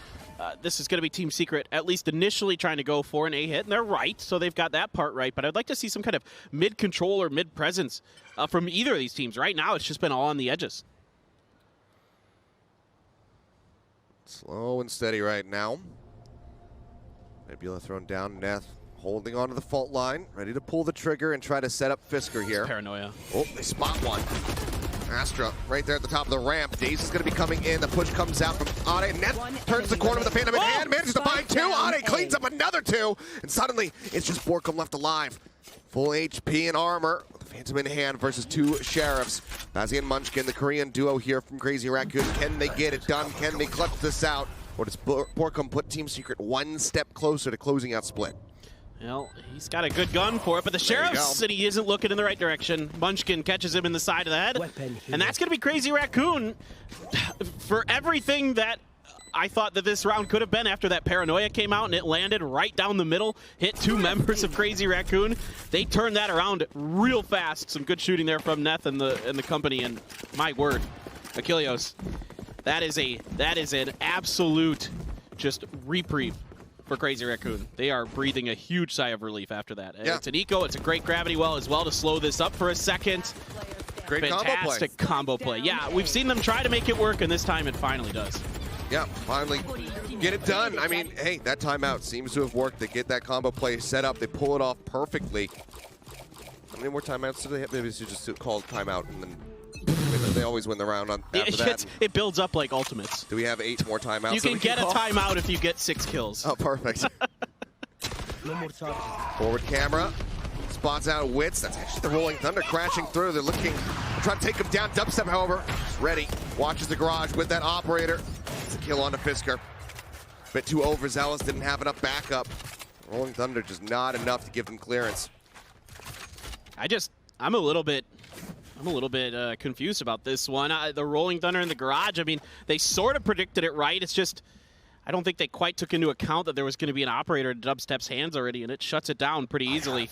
[SPEAKER 2] this is going to be Team Secret, at least initially trying to go for an A hit, and they're right, so they've got that part right. But I'd like to see some kind of mid-control or mid-presence from either of these teams. Right now, it's just been all on the edges.
[SPEAKER 1] Slow and steady right now. Nebula thrown down. Neth holding onto the fault line, ready to pull the trigger and try to set up Fisker here.
[SPEAKER 2] Paranoia.
[SPEAKER 1] Oh, they spot one. Astra right there at the top of the ramp. Daze is going to be coming in. The push comes out from Ade. Neth turns the corner with the Phantom in hand. Manages to find 2. Ade cleans up another 2. And suddenly, it's just Borkum left alive. Full HP and armor. Phantom in hand versus 2 Sheriffs. Bazzi and Munchkin, the Korean duo here from Crazy Raccoon. Can they get it done? Can they clutch this out? Or does Borkum put Team Secret one step closer to closing out Split?
[SPEAKER 2] Well, he's got a good gun for it, but the Sheriff said he isn't looking in the right direction. Munchkin catches him in the side of the head. And that's going to be Crazy Raccoon. For everything that I thought that this round could have been after that Paranoia came out and it landed right down the middle, hit 2 members of Crazy Raccoon. They turned that around real fast. Some good shooting there from Neth and the company, and my word, Achilles, that is an absolute just reprieve for Crazy Raccoon. They are breathing a huge sigh of relief after that. Yeah. It's an eco, it's a great gravity well as well to slow this up for a second.
[SPEAKER 1] Great
[SPEAKER 2] Fantastic combo play. Yeah, we've seen them try to make it work, and this time it finally does.
[SPEAKER 1] Yeah, finally get it done. I mean, hey, that timeout seems to have worked. They get that combo play set up. They pull it off perfectly. How many more timeouts do they have? Maybe it's just called timeout, and then they always win the round after that.
[SPEAKER 2] It builds up like ultimates.
[SPEAKER 1] Do we have 8 more timeouts?
[SPEAKER 2] You can get a timeout if you get 6 kills.
[SPEAKER 1] Oh, perfect. Forward camera. Spots out Wits. That's actually the Rolling Thunder crashing through. They're looking, trying to take him down. Dubstep, however, is ready. Watches the garage with that operator. It's a kill onto Fisker. Bit too overzealous, didn't have enough backup. Rolling Thunder just not enough to give them clearance.
[SPEAKER 2] I'm a little bit confused about this one. The Rolling Thunder in the garage, I mean, they sort of predicted it right. It's just, I don't think they quite took into account that there was going to be an operator in Dubstep's hands already, and it shuts it down pretty easily.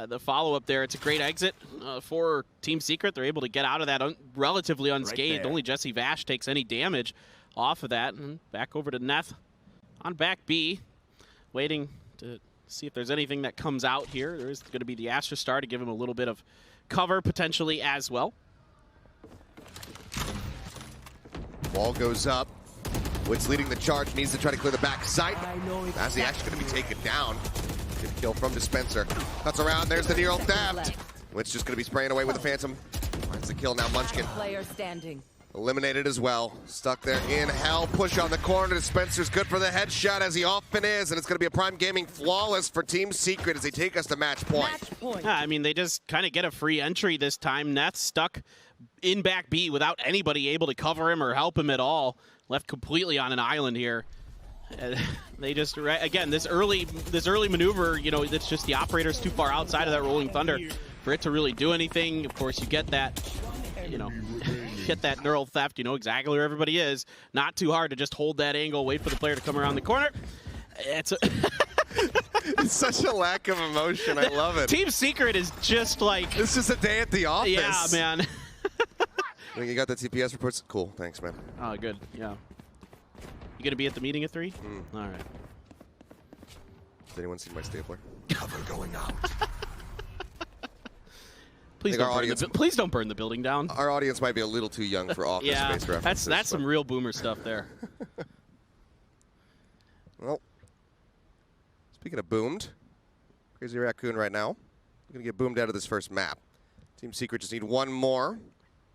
[SPEAKER 2] The follow-up there, it's a great exit for Team Secret. They're able to get out of that relatively unscathed. Only Jesse Vash takes any damage off of that. And back over to Neth on back B, waiting to see if there's anything that comes out here. There is going to be the Astra Star to give him a little bit of cover potentially as well.
[SPEAKER 1] Ball goes up. Witz leading the charge, needs to try to clear the back side. As he actually going to be taken down. Good kill from Dispenser. Cuts around, there's the Neural theft. Witz just going to be spraying away with the Phantom. Finds the kill now. Munchkin
[SPEAKER 6] Player standing.
[SPEAKER 1] eliminated as well. Stuck there in hell. Push on the corner. Spencer's good for the headshot, as he often is. And it's going to be a Prime Gaming flawless for Team Secret as they take us to match point.
[SPEAKER 6] Match point.
[SPEAKER 2] Yeah, I mean, they just kind of get a free entry this time. Neth's stuck in back B without anybody able to cover him or help him at all. Left completely on an island here. They just, again, this early maneuver, you know, it's just the operator's too far outside of that Rolling Thunder for it to really do anything. Of course, you get that, you know, get that neural theft, you know exactly where everybody is. Not too hard to just hold that angle, wait for the player to come around the corner. It's
[SPEAKER 1] It's such a lack of emotion. I love it.
[SPEAKER 2] Team Secret is just like...
[SPEAKER 1] It's just a day at the office.
[SPEAKER 2] Yeah, man.
[SPEAKER 1] You got the TPS reports? Cool. Thanks, man.
[SPEAKER 2] Oh, good. Yeah. You gonna be at the meeting at 3? All right.
[SPEAKER 1] Has anyone seen my stapler? Cover going out.
[SPEAKER 2] Please don't burn the building down.
[SPEAKER 1] Our audience might be a little too young for office
[SPEAKER 2] Yeah,
[SPEAKER 1] space references.
[SPEAKER 2] that's some real boomer stuff there.
[SPEAKER 1] Well, speaking of boomed, Crazy Raccoon right now. We're going to get boomed out of this first map. Team Secret just need one more.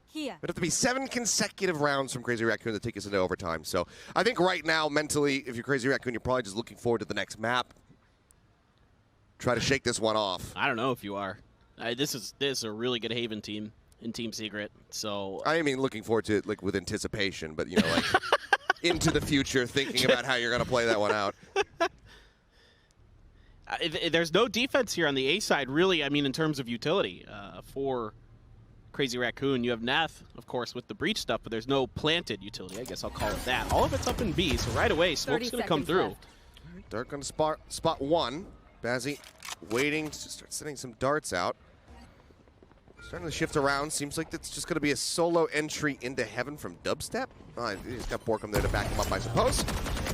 [SPEAKER 6] Here.
[SPEAKER 1] It'd have to be 7 consecutive rounds from Crazy Raccoon to take us into overtime. So I think right now, mentally, if you're Crazy Raccoon, you're probably just looking forward to the next map. Try to shake this one off.
[SPEAKER 2] I don't know if you are. This is a really good Haven team in Team Secret. So
[SPEAKER 1] I mean, looking forward to it like with anticipation, but you know, like into the future, thinking about how you're going to play that one out.
[SPEAKER 2] There's no defense here on the A side, really. I mean, in terms of utility for Crazy Raccoon, you have Neth, of course, with the breach stuff, but there's no planted utility. I guess I'll call it that. All of it's up in B, so right away, smoke's going to come through.
[SPEAKER 6] Left.
[SPEAKER 1] Dark on spot 1. Bazzi waiting to start sending some darts out. Starting to shift around. Seems like it's just going to be a solo entry into heaven from Dubstep. He's got Borkham there to back him up, I suppose.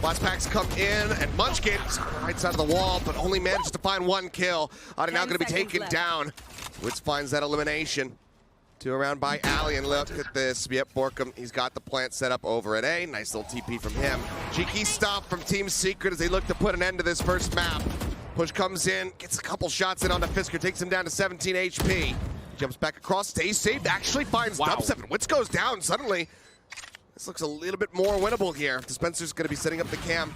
[SPEAKER 1] Blast packs come in, and Munchkin's on the right side of the wall, but only manages to find 1 kill. Now going to be taken down. Witz finds that elimination. 2 around by Alley, and look at this. Yep, Borkham, he's got the plant set up over at A. Nice little TP from him. Cheeky stop from Team Secret as they look to put an end to this first map. Push comes in, gets a couple shots in onto Fisker, takes him down to 17 HP. Jumps back across, stays saved, actually finds Dubstep, and Witz goes down suddenly. This looks a little bit more winnable here. Dispenser's going to be setting up the cam.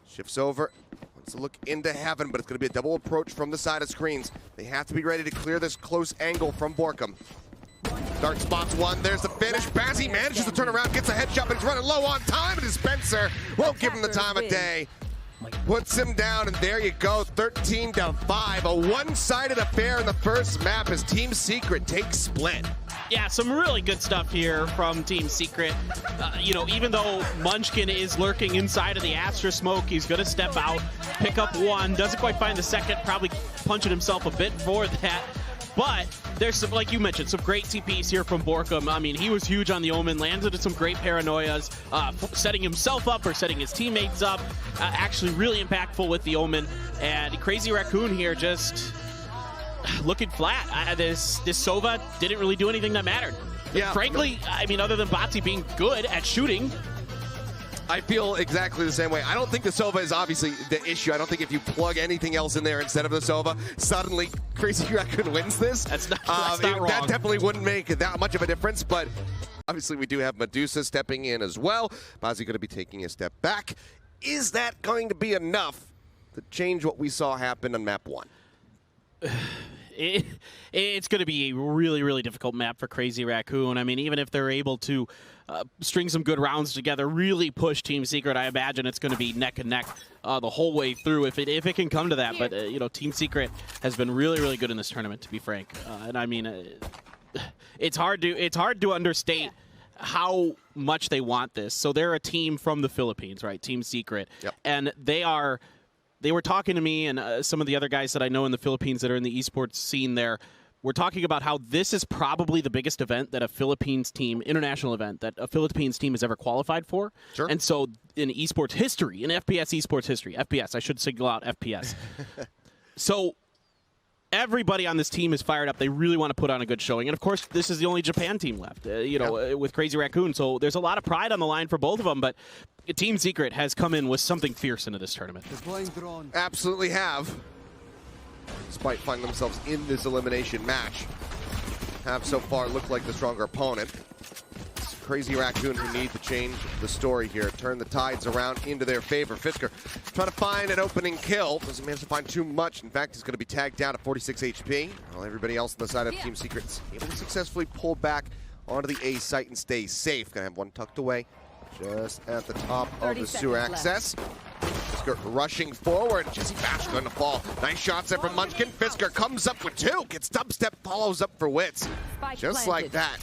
[SPEAKER 1] Shifts over, wants to look into heaven, but it's going to be a double approach from the side of screens. They have to be ready to clear this close angle from Borkham. Dark spots 1, there's the finish. Bazzi manages to turn around, gets a headshot, but he's running low on time, and Dispenser won't give him the time of day. Puts him down, and there you go, 13 to 5. A one-sided affair in the first map as Team Secret takes split.
[SPEAKER 2] Yeah, some really good stuff here from Team Secret. You know, even though Munchkin is lurking inside of the Astra smoke, he's going to step out, pick up 1, doesn't quite find the second, probably punching himself a bit for that. But there's some, like you mentioned, some great TPs here from Borkham. I mean, he was huge on the Omen, lands into some great paranoias, setting himself up or setting his teammates up. Actually really impactful with the Omen. And Crazy Raccoon here just looking flat. This Sova didn't really do anything that mattered.
[SPEAKER 1] Yeah.
[SPEAKER 2] Frankly, I mean, other than Batsy being good at shooting,
[SPEAKER 1] I feel exactly the same way. I don't think the Sova is obviously the issue. I don't think if you plug anything else in there instead of the Sova, suddenly Crazy Raccoon wins this.
[SPEAKER 2] That's not wrong.
[SPEAKER 1] That definitely wouldn't make that much of a difference, but obviously we do have Medusa stepping in as well. Bazzi going to be taking a step back. Is that going to be enough to change what we saw happen on map 1?
[SPEAKER 2] It's going to be a really, really difficult map for Crazy Raccoon. I mean, even if they're able to string some good rounds together, really push Team Secret, I imagine it's going to be neck and neck the whole way through if it can come to that. But, you know, Team Secret has been really, really good in this tournament, to be frank. And, I mean, it's hard to understate how much they want this. So they're a team from the Philippines, right? Team Secret.
[SPEAKER 1] Yep.
[SPEAKER 2] And they were talking to me and some of the other guys that I know in the Philippines that are in the esports scene there. We're talking about how this is probably the biggest event that a Philippines team, international event, that a Philippines team has ever qualified for.
[SPEAKER 1] Sure.
[SPEAKER 2] And so in esports history, in FPS esports history, FPS, I should single out FPS. So everybody on this team is fired up. They really want to put on a good showing. And, of course, this is the only Japan team left, with Crazy Raccoon. So there's a lot of pride on the line for both of them. But Team Secret has come in with something fierce into this tournament.
[SPEAKER 1] Absolutely have. Despite finding themselves in this elimination match. have so far looked like the stronger opponent. It's Crazy RACOON who need to change the story here, turn the tides around into their favor. Fisker trying to find an opening kill, doesn't manage to find too much. In fact, he's going to be tagged down at 46 HP, while everybody else on the side of Team Secret's able to successfully pull back onto the A site and stay safe. Gonna have one tucked away just at the top of the sewer access. Fisker rushing forward. Jesse Bash going to fall. Nice shots there from Munchkin. Fisker comes up with 2. Gets dubstep, follows up for Wits. Just like that.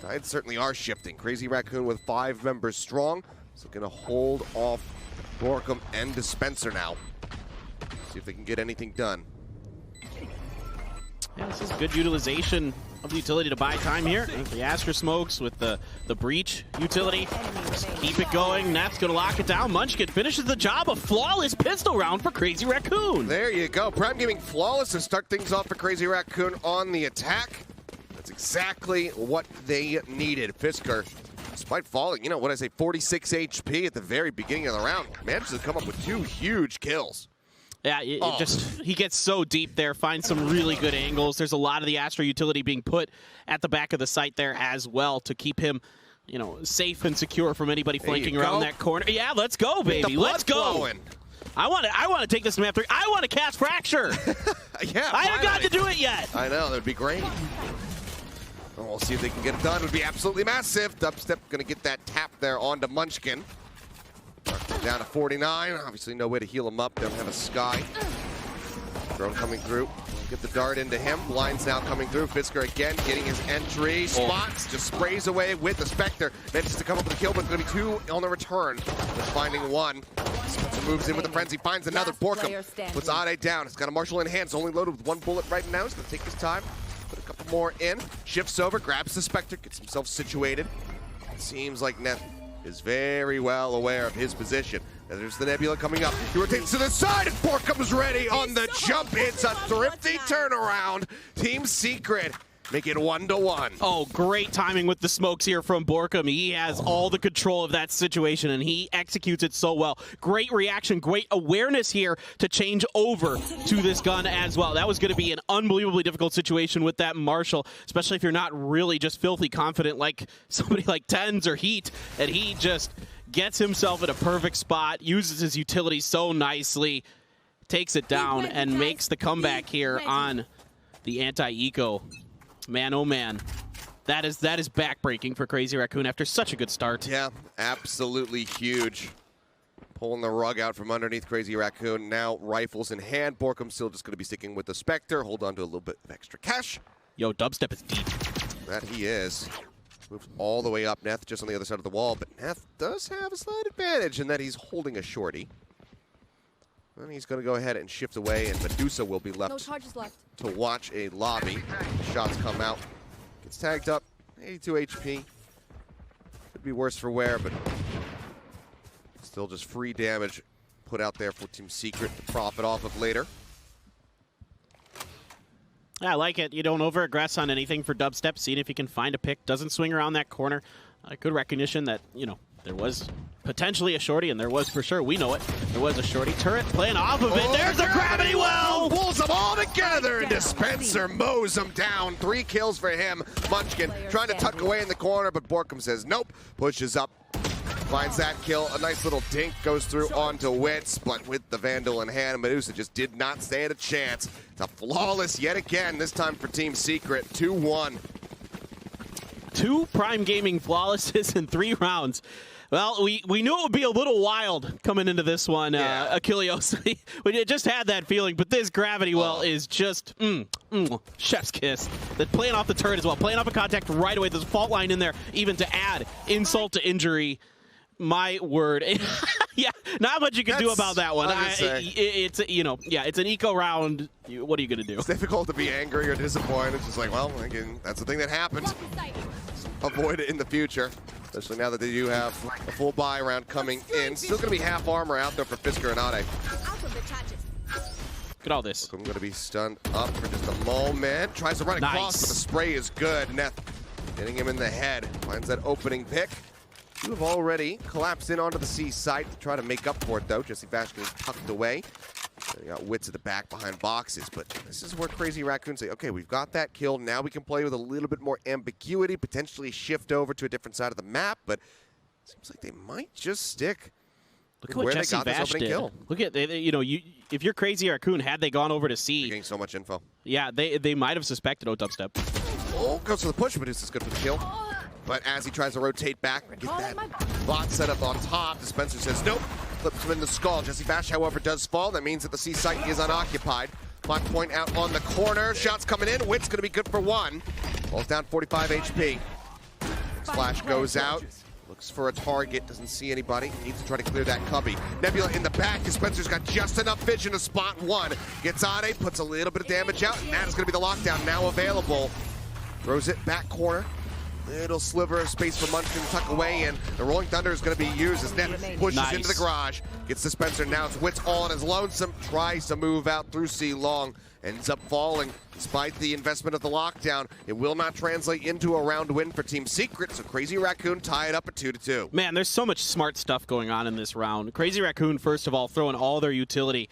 [SPEAKER 1] Tides certainly are shifting. Crazy RACOON with 5 members strong. So going to hold off Borkum and Dispenser now. See if they can get anything done.
[SPEAKER 2] Yeah, this is good utilization of the utility to buy time here. The Astra smokes with the breach utility. Just keep it going. Neth's gonna lock it down. Munchkin finishes the job. A flawless pistol round for Crazy RACOON.
[SPEAKER 1] There you go. Prime Gaming flawless to start things off for Crazy RACOON on the attack. That's exactly what they needed. Fisker, despite falling, 46 HP at the very beginning of the round, manages to come up with 2 huge kills.
[SPEAKER 2] Yeah, he gets so deep there, finds some really good angles. There's a lot of the Astra utility being put at the back of the site there as well to keep him, safe and secure from anybody flanking around that corner. Yeah, let's go, baby. Let's go.
[SPEAKER 1] Flowing.
[SPEAKER 2] I want to take this to map 3. I want to cast Fracture.
[SPEAKER 1] Yeah,
[SPEAKER 2] I haven't got to do it yet.
[SPEAKER 1] I know, that'd be great. Well, we'll see if they can get it done. It would be absolutely massive. Dubstep going to get that tap there onto Munchkin. Down to 49. Obviously no way to heal him up. Don't have a Sky. Drone coming through. Get the dart into him. Blinds now coming through. Fisker again getting his entry. Spots, just sprays away with the Spectre. Manages to come up with a kill, but it's going to be 2 on the return. Just finding 1. Spencer moves in with the frenzy, finds another. Borkum puts Ade down. He's got a Marshall in hand. It's only loaded with 1 bullet right now. He's going to take his time. Put a couple more in. Shifts over, grabs the Spectre, gets himself situated. It seems like Neth is very well aware of his position. And there's the Nebula coming up. He rotates to the side, and Borkum's ready on the jump. It's a thrifty turnaround. Team Secret make it 1-1.
[SPEAKER 2] Oh, great timing with the smokes here from Borkum. He has all the control of that situation, and he executes it so well. Great reaction, great awareness here to change over to this gun as well. That was going to be an unbelievably difficult situation with that Marshall, especially if you're not really just filthy confident like somebody like Tens or Heat, and he just gets himself in a perfect spot, uses his utility so nicely, takes it down, and makes the comeback here on the anti-eco. Man, oh man, that is backbreaking for Crazy RACOON after such a good start.
[SPEAKER 1] Yeah, absolutely huge. Pulling the rug out from underneath Crazy RACOON. Now rifles in hand. Borkum still just going to be sticking with the Spectre. Hold on to a little bit of extra cash.
[SPEAKER 2] Yo, Dubstep is deep.
[SPEAKER 1] That he is. Moves all the way up. Neth just on the other side of the wall, but Neth does have a slight advantage in that he's holding a shorty. And he's going to go ahead and shift away, and Medusa will be left, to watch a lobby. Shots come out. Gets tagged up. 82 HP. Could be worse for wear, but still just free damage put out there for Team Secret to profit off of later.
[SPEAKER 2] I like it. You don't over-aggress on anything for Dubstep. Seeing if he can find a pick. Doesn't swing around that corner. Good recognition that, there was potentially a shorty, and there was for sure. We know it. There was a shorty. Turret playing off of it. There's the gravity well!
[SPEAKER 1] Pulls them all together. Dispenser mows them down. 3 kills for him. Munchkin trying to tuck away in the corner, but Borkum says nope. Pushes up. Finds that kill. A nice little dink goes through onto Wits, but with the Vandal in hand, Medusa just did not stand a chance. It's a flawless yet again, this time for Team Secret. 2-1.
[SPEAKER 2] 2 Prime Gaming flawlesses in 3 rounds. Well, we knew it would be a little wild coming into this one, Achilleos. We just had that feeling, but this gravity well is just chef's kiss. They're playing off the turret as well, playing off a contact right away. There's a fault line in there, even to add insult to injury. My word. Yeah, not much you can do about that one. It's an eco round. What are you going to do?
[SPEAKER 1] It's difficult to be angry or disappointed. It's just like, well, again, that's the thing that happened. Avoid it in the future, especially now that they do have a full buy round coming in. Still going to be half armor out there for Fisker and Ade.
[SPEAKER 2] Look at all this.
[SPEAKER 1] I'm going to be stunned up for just a moment. Tries to run across, but the spray is good. Neth getting him in the head. Finds that opening pick. You have already collapsed in onto the C site to try to make up for it, though. Jesse Bash is tucked away. They got Wits at the back behind boxes, but this is where Crazy Raccoon say, okay, we've got that kill. Now we can play with a little bit more ambiguity, potentially shift over to a different side of the map, but it seems like they might just stick
[SPEAKER 2] Look at
[SPEAKER 1] with
[SPEAKER 2] what
[SPEAKER 1] where
[SPEAKER 2] Jesse
[SPEAKER 1] they got this
[SPEAKER 2] Vash
[SPEAKER 1] opening
[SPEAKER 2] did.
[SPEAKER 1] kill.
[SPEAKER 2] Look at, if you're Crazy Raccoon, had they gone over to
[SPEAKER 1] You're
[SPEAKER 2] C,
[SPEAKER 1] getting so much info.
[SPEAKER 2] yeah, they might have suspected dubstep.
[SPEAKER 1] Oh, goes for the push, but this is good for the kill. But as he tries to rotate back, get that bot set up on top, Dispenser says nope, flips him in the skull. Jesse Bash, however, does fall. That means that the C site is unoccupied. Black point out on the corner. Shots coming in. Wit's going to be good for one. Falls down 45 HP. Splash goes out. Looks for a target. Doesn't see anybody. Needs to try to clear that cubby. Nebula in the back. Dispenser's got just enough vision to spot one. Gets Ade, puts a little bit of damage out, and that is going to be the lockdown now available. Throws it back corner. Little sliver of space for Munchkin to tuck away in. The Rolling Thunder is going to be used as Net pushes into the garage. Gets Dispenser now. It's Wits all on his lonesome. Tries to move out through C long. Ends up falling despite the investment of the lockdown. It will not translate into a round win for Team Secret, so Crazy Raccoon tie it up at 2-2.
[SPEAKER 2] Man, there's so much smart stuff going on in this round. Crazy Raccoon, first of all, throwing all their utility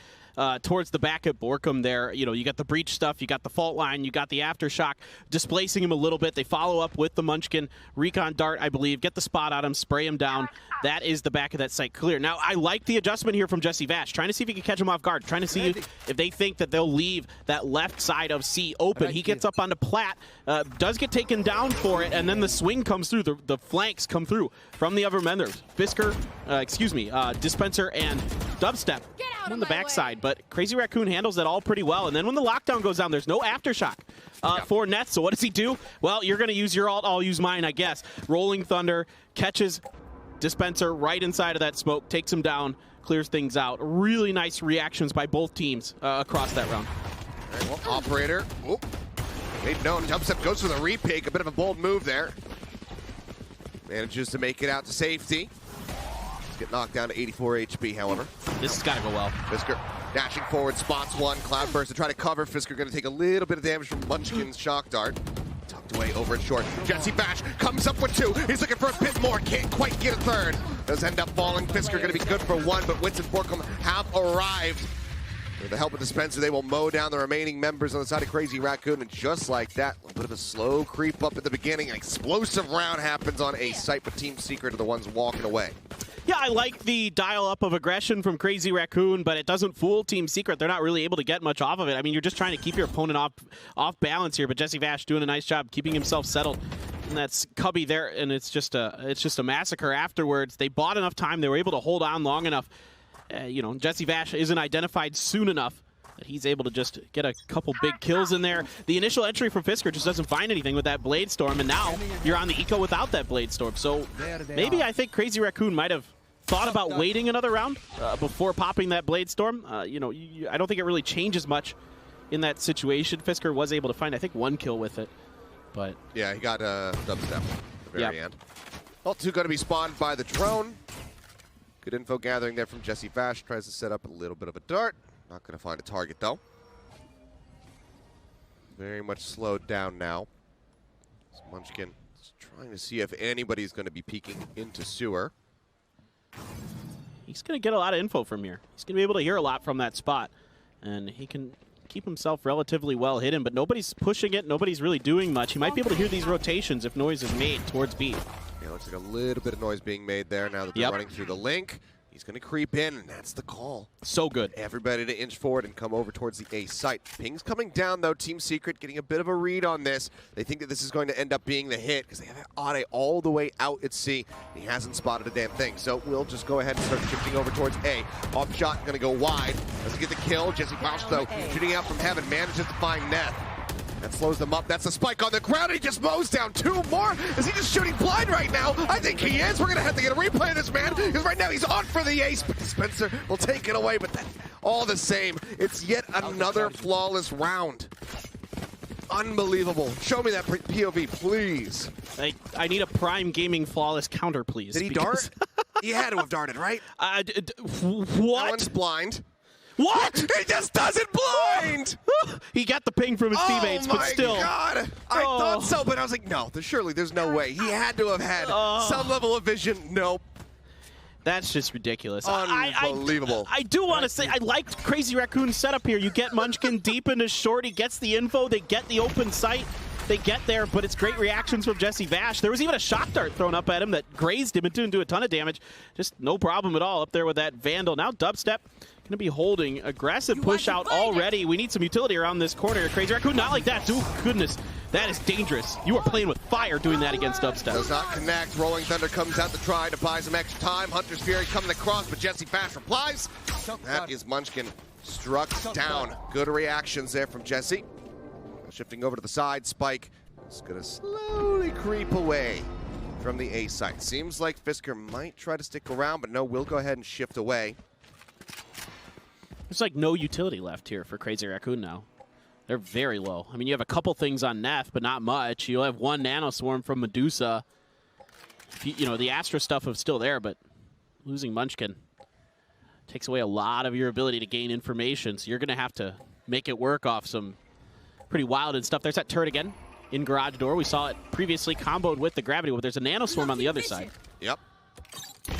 [SPEAKER 2] towards the back at Borkum there. You know, you got the breach stuff, you got the fault line, you got the aftershock, displacing him a little bit. They follow up with the Munchkin recon dart, I believe, get the spot on him, spray him down. That is the back of that site clear. Now, I like the adjustment here from Jesse Vash, trying to see if he can catch him off guard, trying to see if they think that they'll leave that left side of C open. He gets up onto Plat, does get taken down for it, and then the swing comes through, the flanks come through from the other members. Fisker, Dispenser and Dubstep on the backside, but Crazy Raccoon handles that all pretty well. And then when the lockdown goes down, there's no aftershock for Nets. So what does he do? Well, you're going to use your ult, I'll use mine, I guess. Rolling Thunder catches Dispenser right inside of that smoke, takes him down, clears things out. Really nice reactions by both teams across that round.
[SPEAKER 1] All right, well, Operator, made known. Dubstep goes for the repick, a bit of a bold move there. Manages to make it out to safety. Get knocked down to 84 HP, however.
[SPEAKER 2] This has got to go well.
[SPEAKER 1] Fisker dashing forward, spots one. Cloudburst to try to cover. Fisker going to take a little bit of damage from Munchkin's shock dart. Tucked away over and short. Jesse Bash comes up with two. He's looking for a bit more. Can't quite get a third. Does end up falling. Fisker going to be good for one, but Wits and Borkum have arrived. With the help of Dispenser, they will mow down the remaining members on the side of Crazy Raccoon, and just like that, a little bit of a slow creep up at the beginning. An explosive round happens on A site, but Team Secret are the ones walking away.
[SPEAKER 2] Yeah, I like the dial-up of aggression from Crazy Raccoon, but it doesn't fool Team Secret. They're not really able to get much off of it. I mean, you're just trying to keep your opponent off balance here, but Jesse Vash doing a nice job keeping himself settled. And that's Cubby there, and it's just a massacre afterwards. They bought enough time. They were able to hold on long enough. Jesse Vash isn't identified soon enough that he's able to just get a couple big kills in there. The initial entry from Fisker just doesn't find anything with that Blade Storm, and now you're on the eco without that Blade Storm. So maybe I think Crazy Raccoon might have thought about waiting another round before popping that Blade Storm. I don't think it really changes much in that situation. Fisker was able to find, I think, one kill with it. But
[SPEAKER 1] yeah, he got a Dubstep at the very end. All two going to be spawned by the drone. Good info gathering there from Jesse Vash. Tries to set up a little bit of a dart. Not going to find a target, though. Very much slowed down now. Munchkin is trying to see if anybody's going to be peeking into sewer.
[SPEAKER 2] He's going to get a lot of info from here. He's going to be able to hear a lot from that spot. And he can keep himself relatively well hidden, but nobody's pushing it. Nobody's really doing much. He might be able to hear these rotations if noise is made towards B.
[SPEAKER 1] Yeah, looks like a little bit of noise being made there now that they're running through the link. He's going to creep in, and that's the call.
[SPEAKER 2] So good.
[SPEAKER 1] Everybody to inch forward and come over towards the A site. Ping's coming down, though. Team Secret getting a bit of a read on this. They think that this is going to end up being the hit because they have Ade all the way out at C. He hasn't spotted a damn thing. So we'll just go ahead and start shifting over towards A. Off shot, going to go wide. Doesn't get the kill. Jesse Bausch, though, shooting out from heaven, manages to find Neth. That slows them up. That's a spike on the ground. He just mows down two more. Is he just shooting blind right now? I think he is. We're going to have to get a replay of this, man, because right now he's on for the ace. Spencer will take it away, but all the same, it's yet another flawless round. Unbelievable. Show me that POV, please.
[SPEAKER 2] I need a Prime Gaming flawless counter, please.
[SPEAKER 1] Did he dart? He had to have darted, right?
[SPEAKER 2] What?
[SPEAKER 1] That one's blind.
[SPEAKER 2] What?
[SPEAKER 1] He just doesn't blind!
[SPEAKER 2] He got the ping from his teammates, but still.
[SPEAKER 1] Oh my God! I thought so, but I was like, no, surely there's no way. He had to have had some level of vision. Nope.
[SPEAKER 2] That's just ridiculous.
[SPEAKER 1] Unbelievable.
[SPEAKER 2] I do want to say I liked Crazy Raccoon's setup here. You get Munchkin deep into short. He gets the info. They get the open sight. They get there, but it's great reactions from Jesse Vash. There was even a shock dart thrown up at him that grazed him and didn't do a ton of damage. Just no problem at all up there with that Vandal. Now Dubstep going to be holding aggressive push out already. We need some utility around this corner. Crazy Raccoon, not like that. Dude, goodness, that is dangerous. You are playing with fire doing that against Dubstep.
[SPEAKER 1] Does not connect. Rolling Thunder comes out to try to buy some extra time. Hunter's Fury coming across, but Jesse Vash replies. That is Munchkin struck down. Good reactions there from Jesse. Shifting over to the side, Spike is going to slowly creep away from the A site. Seems like Fisker might try to stick around, but no, we'll go ahead and shift away.
[SPEAKER 2] There's like no utility left here for Crazy Raccoon now. They're very low. I mean, you have a couple things on Neff, but not much. You'll have one Nano Swarm from Medusa. You know, the Astra stuff is still there, but losing Munchkin takes away a lot of your ability to gain information, so you're going to have to make it work off some pretty wild and stuff. There's that turret again in garage door. We saw it previously comboed with the gravity, but there's a Nano Swarm on the other side.
[SPEAKER 1] Yep.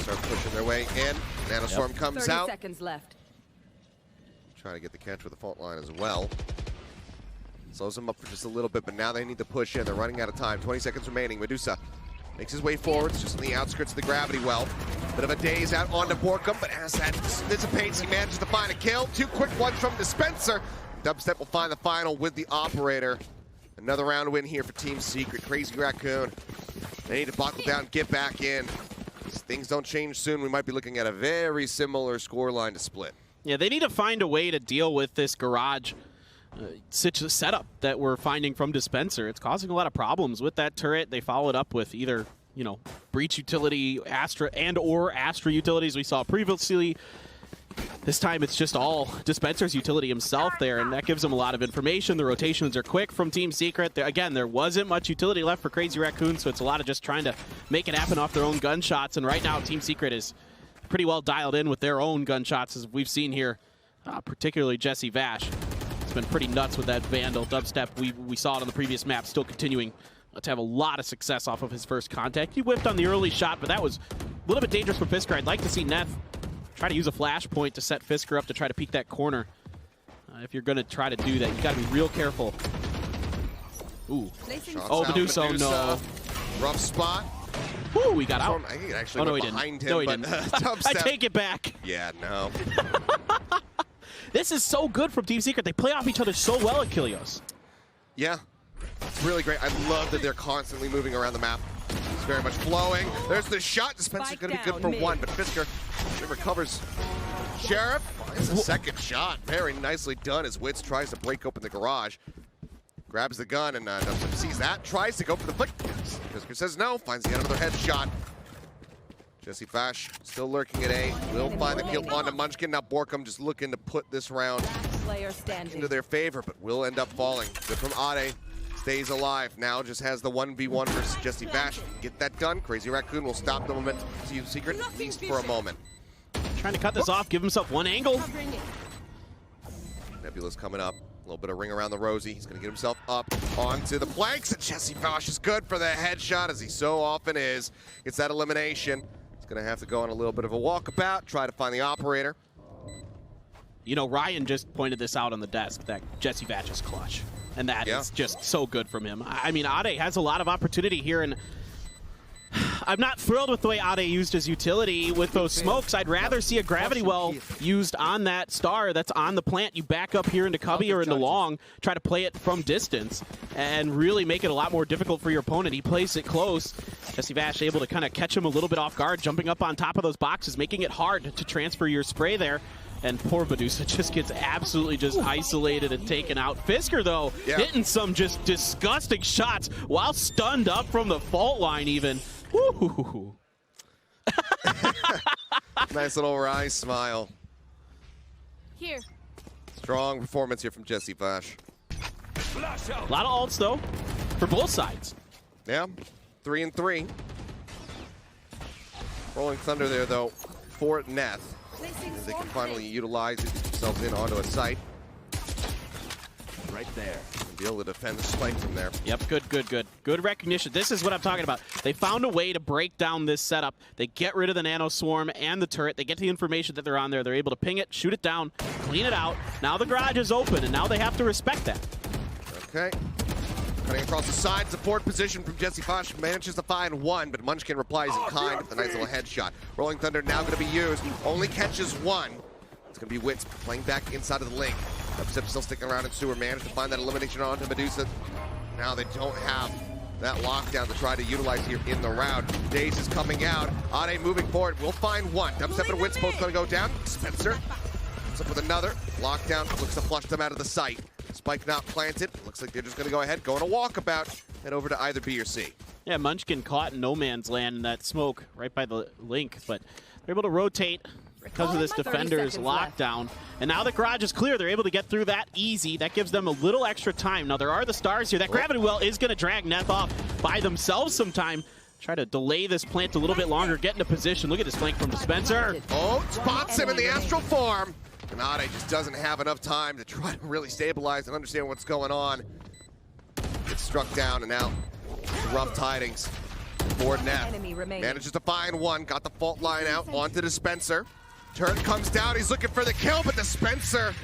[SPEAKER 1] Start pushing their way in. Nano Swarm comes
[SPEAKER 6] 30
[SPEAKER 1] out.
[SPEAKER 6] seconds left.
[SPEAKER 1] Trying to get the catch with the fault line as well. Slows them up for just a little bit, but now they need to push in. They're running out of time. 20 seconds remaining. Medusa makes his way forwards, just on the outskirts of the gravity well. Bit of a daze out onto Borkum, but as that dissipates, he manages to find a kill. 2 quick ones from Dispenser. Dubstep will find the final with the operator. Another round win here for Team Secret. Crazy Raccoon, they need to buckle down, get back in. If things don't change soon, we might be looking at a very similar scoreline to split.
[SPEAKER 2] Yeah, they need to find a way to deal with this garage setup that we're finding from Dispenser. It's causing a lot of problems with that turret. They follow it up with either, you know, breach utility, Astra and/or Astra utilities we saw previously. This time it's just all Dispenser's utility himself there, and that gives them a lot of information. The rotations are quick from Team Secret. Again, there wasn't much utility left for Crazy Raccoon, so it's a lot of just trying to make it happen off their own gunshots. And right now, Team Secret is pretty well dialed in with their own gunshots, as we've seen here, particularly Jesse Vash. It's been pretty nuts with that Vandal. Dubstep, we saw it on the previous map, still continuing to have a lot of success off of his first contact. He whiffed on the early shot, but that was a little bit dangerous for Fisker. I'd like to see Neff try to use a flash point to set Fisker up to try to peek that corner. If you're going to try to do that, you got to be real careful. Ooh. Oh, Medusa, oh no.
[SPEAKER 1] Rough spot.
[SPEAKER 2] Ooh, we got out.
[SPEAKER 1] I think it actually went behind him.
[SPEAKER 2] No, he
[SPEAKER 1] but
[SPEAKER 2] didn't. I take it back.
[SPEAKER 1] Yeah, no.
[SPEAKER 2] This is so good from Team Secret. They play off each other so well at Kilios.
[SPEAKER 1] Yeah, it's really great. I love that they're constantly moving around the map. It's very much flowing. There's the shot. Dispenser's going to be good for one, but Fisker recovers. Sheriff finds a second shot. Very nicely done as Witz tries to break open the garage. Grabs the gun and sees that. Tries to go for the flick. Fisker says no. Finds yet another headshot. Jesse Vash still lurking at A. Will find the kill onto Munchkin. Now Borkum just looking to put this round into their favor, but will end up falling. Good from Ade. Stays alive. Now just has the 1v1 versus Jesse Vash. Get that done. Crazy Raccoon will stop the momentum to Team Secret at least for a moment.
[SPEAKER 2] Trying to cut this off, give himself one angle.
[SPEAKER 1] Nebula's coming up. A little bit of ring around the rosy. He's going to get himself up onto the flanks. And Jesse Vash is good for the headshot, as he so often is. Gets that elimination. He's going to have to go on a little bit of a walkabout, try to find the operator.
[SPEAKER 2] You know, Ryan just pointed this out on the desk, that Jesse Vash is clutch. And that is just so good from him. I mean, Ade has a lot of opportunity here, and I'm not thrilled with the way Ade used his utility with those smokes. I'd rather see a gravity well used on that star that's on the plant. You back up here into Cubby or into Long, try to play it from distance, and really make it a lot more difficult for your opponent. He plays it close. Jesse Vash able to kind of catch him a little bit off guard, jumping up on top of those boxes, making it hard to transfer your spray there. And poor Medusa just gets absolutely just isolated and taken out. Fisker, though, hitting some just disgusting shots while stunned up from the fault line even. Woo-hoo-hoo-hoo.
[SPEAKER 1] Nice little wry smile.
[SPEAKER 6] Here.
[SPEAKER 1] Strong performance here from Jesse Vash.
[SPEAKER 2] A lot of ults, though, for both sides.
[SPEAKER 1] Yeah, 3 and 3. Rolling Thunder there, though, for Neth. As they can finally utilize it, get themselves in onto a site.
[SPEAKER 7] Right there.
[SPEAKER 1] be able to defend the spike from there.
[SPEAKER 2] Yep, good recognition. This is what I'm talking about. They found a way to break down this setup. They get rid of the nano swarm and the turret. They get the information that they're on there. They're able to ping it, shoot it down, clean it out. Now the garage is open, and now they have to respect that.
[SPEAKER 1] Okay. Cutting across the side, support position from Jesse Fosh manages to find one, but Munchkin replies in kind with a nice little headshot. Rolling Thunder now going to be used. Only catches one. It's going to be Wits playing back inside of the link. Dubstep still sticking around in sewer, managed to find that elimination onto Medusa. Now they don't have that lockdown to try to utilize here in the round. Daze is coming out. Ade moving forward. We'll find one. Dubstep and Wits both going to go down. Spencer comes up with another. Lockdown looks to flush them out of the sight. Spike not planted. Looks like they're just going to go ahead, go on a walkabout, head over to either B or C.
[SPEAKER 2] Yeah, Munchkin caught in no man's land in that smoke right by the link, but they're able to rotate because of this defender's lockdown. And now the garage is clear. They're able to get through that easy. That gives them a little extra time. Now there are the stars here. That gravity well is going to drag Neth off by themselves sometime. Try to delay this plant a little bit longer, get into position. Look at this flank from Spencer.
[SPEAKER 1] Oh, spots him in the astral form. And Ade just doesn't have enough time to try to really stabilize and understand what's going on. Gets struck down, and now rough tidings for Neth. Manages to find one, got the fault line out onto Dispenser. Turn comes down, he's looking for the kill, but Dispenser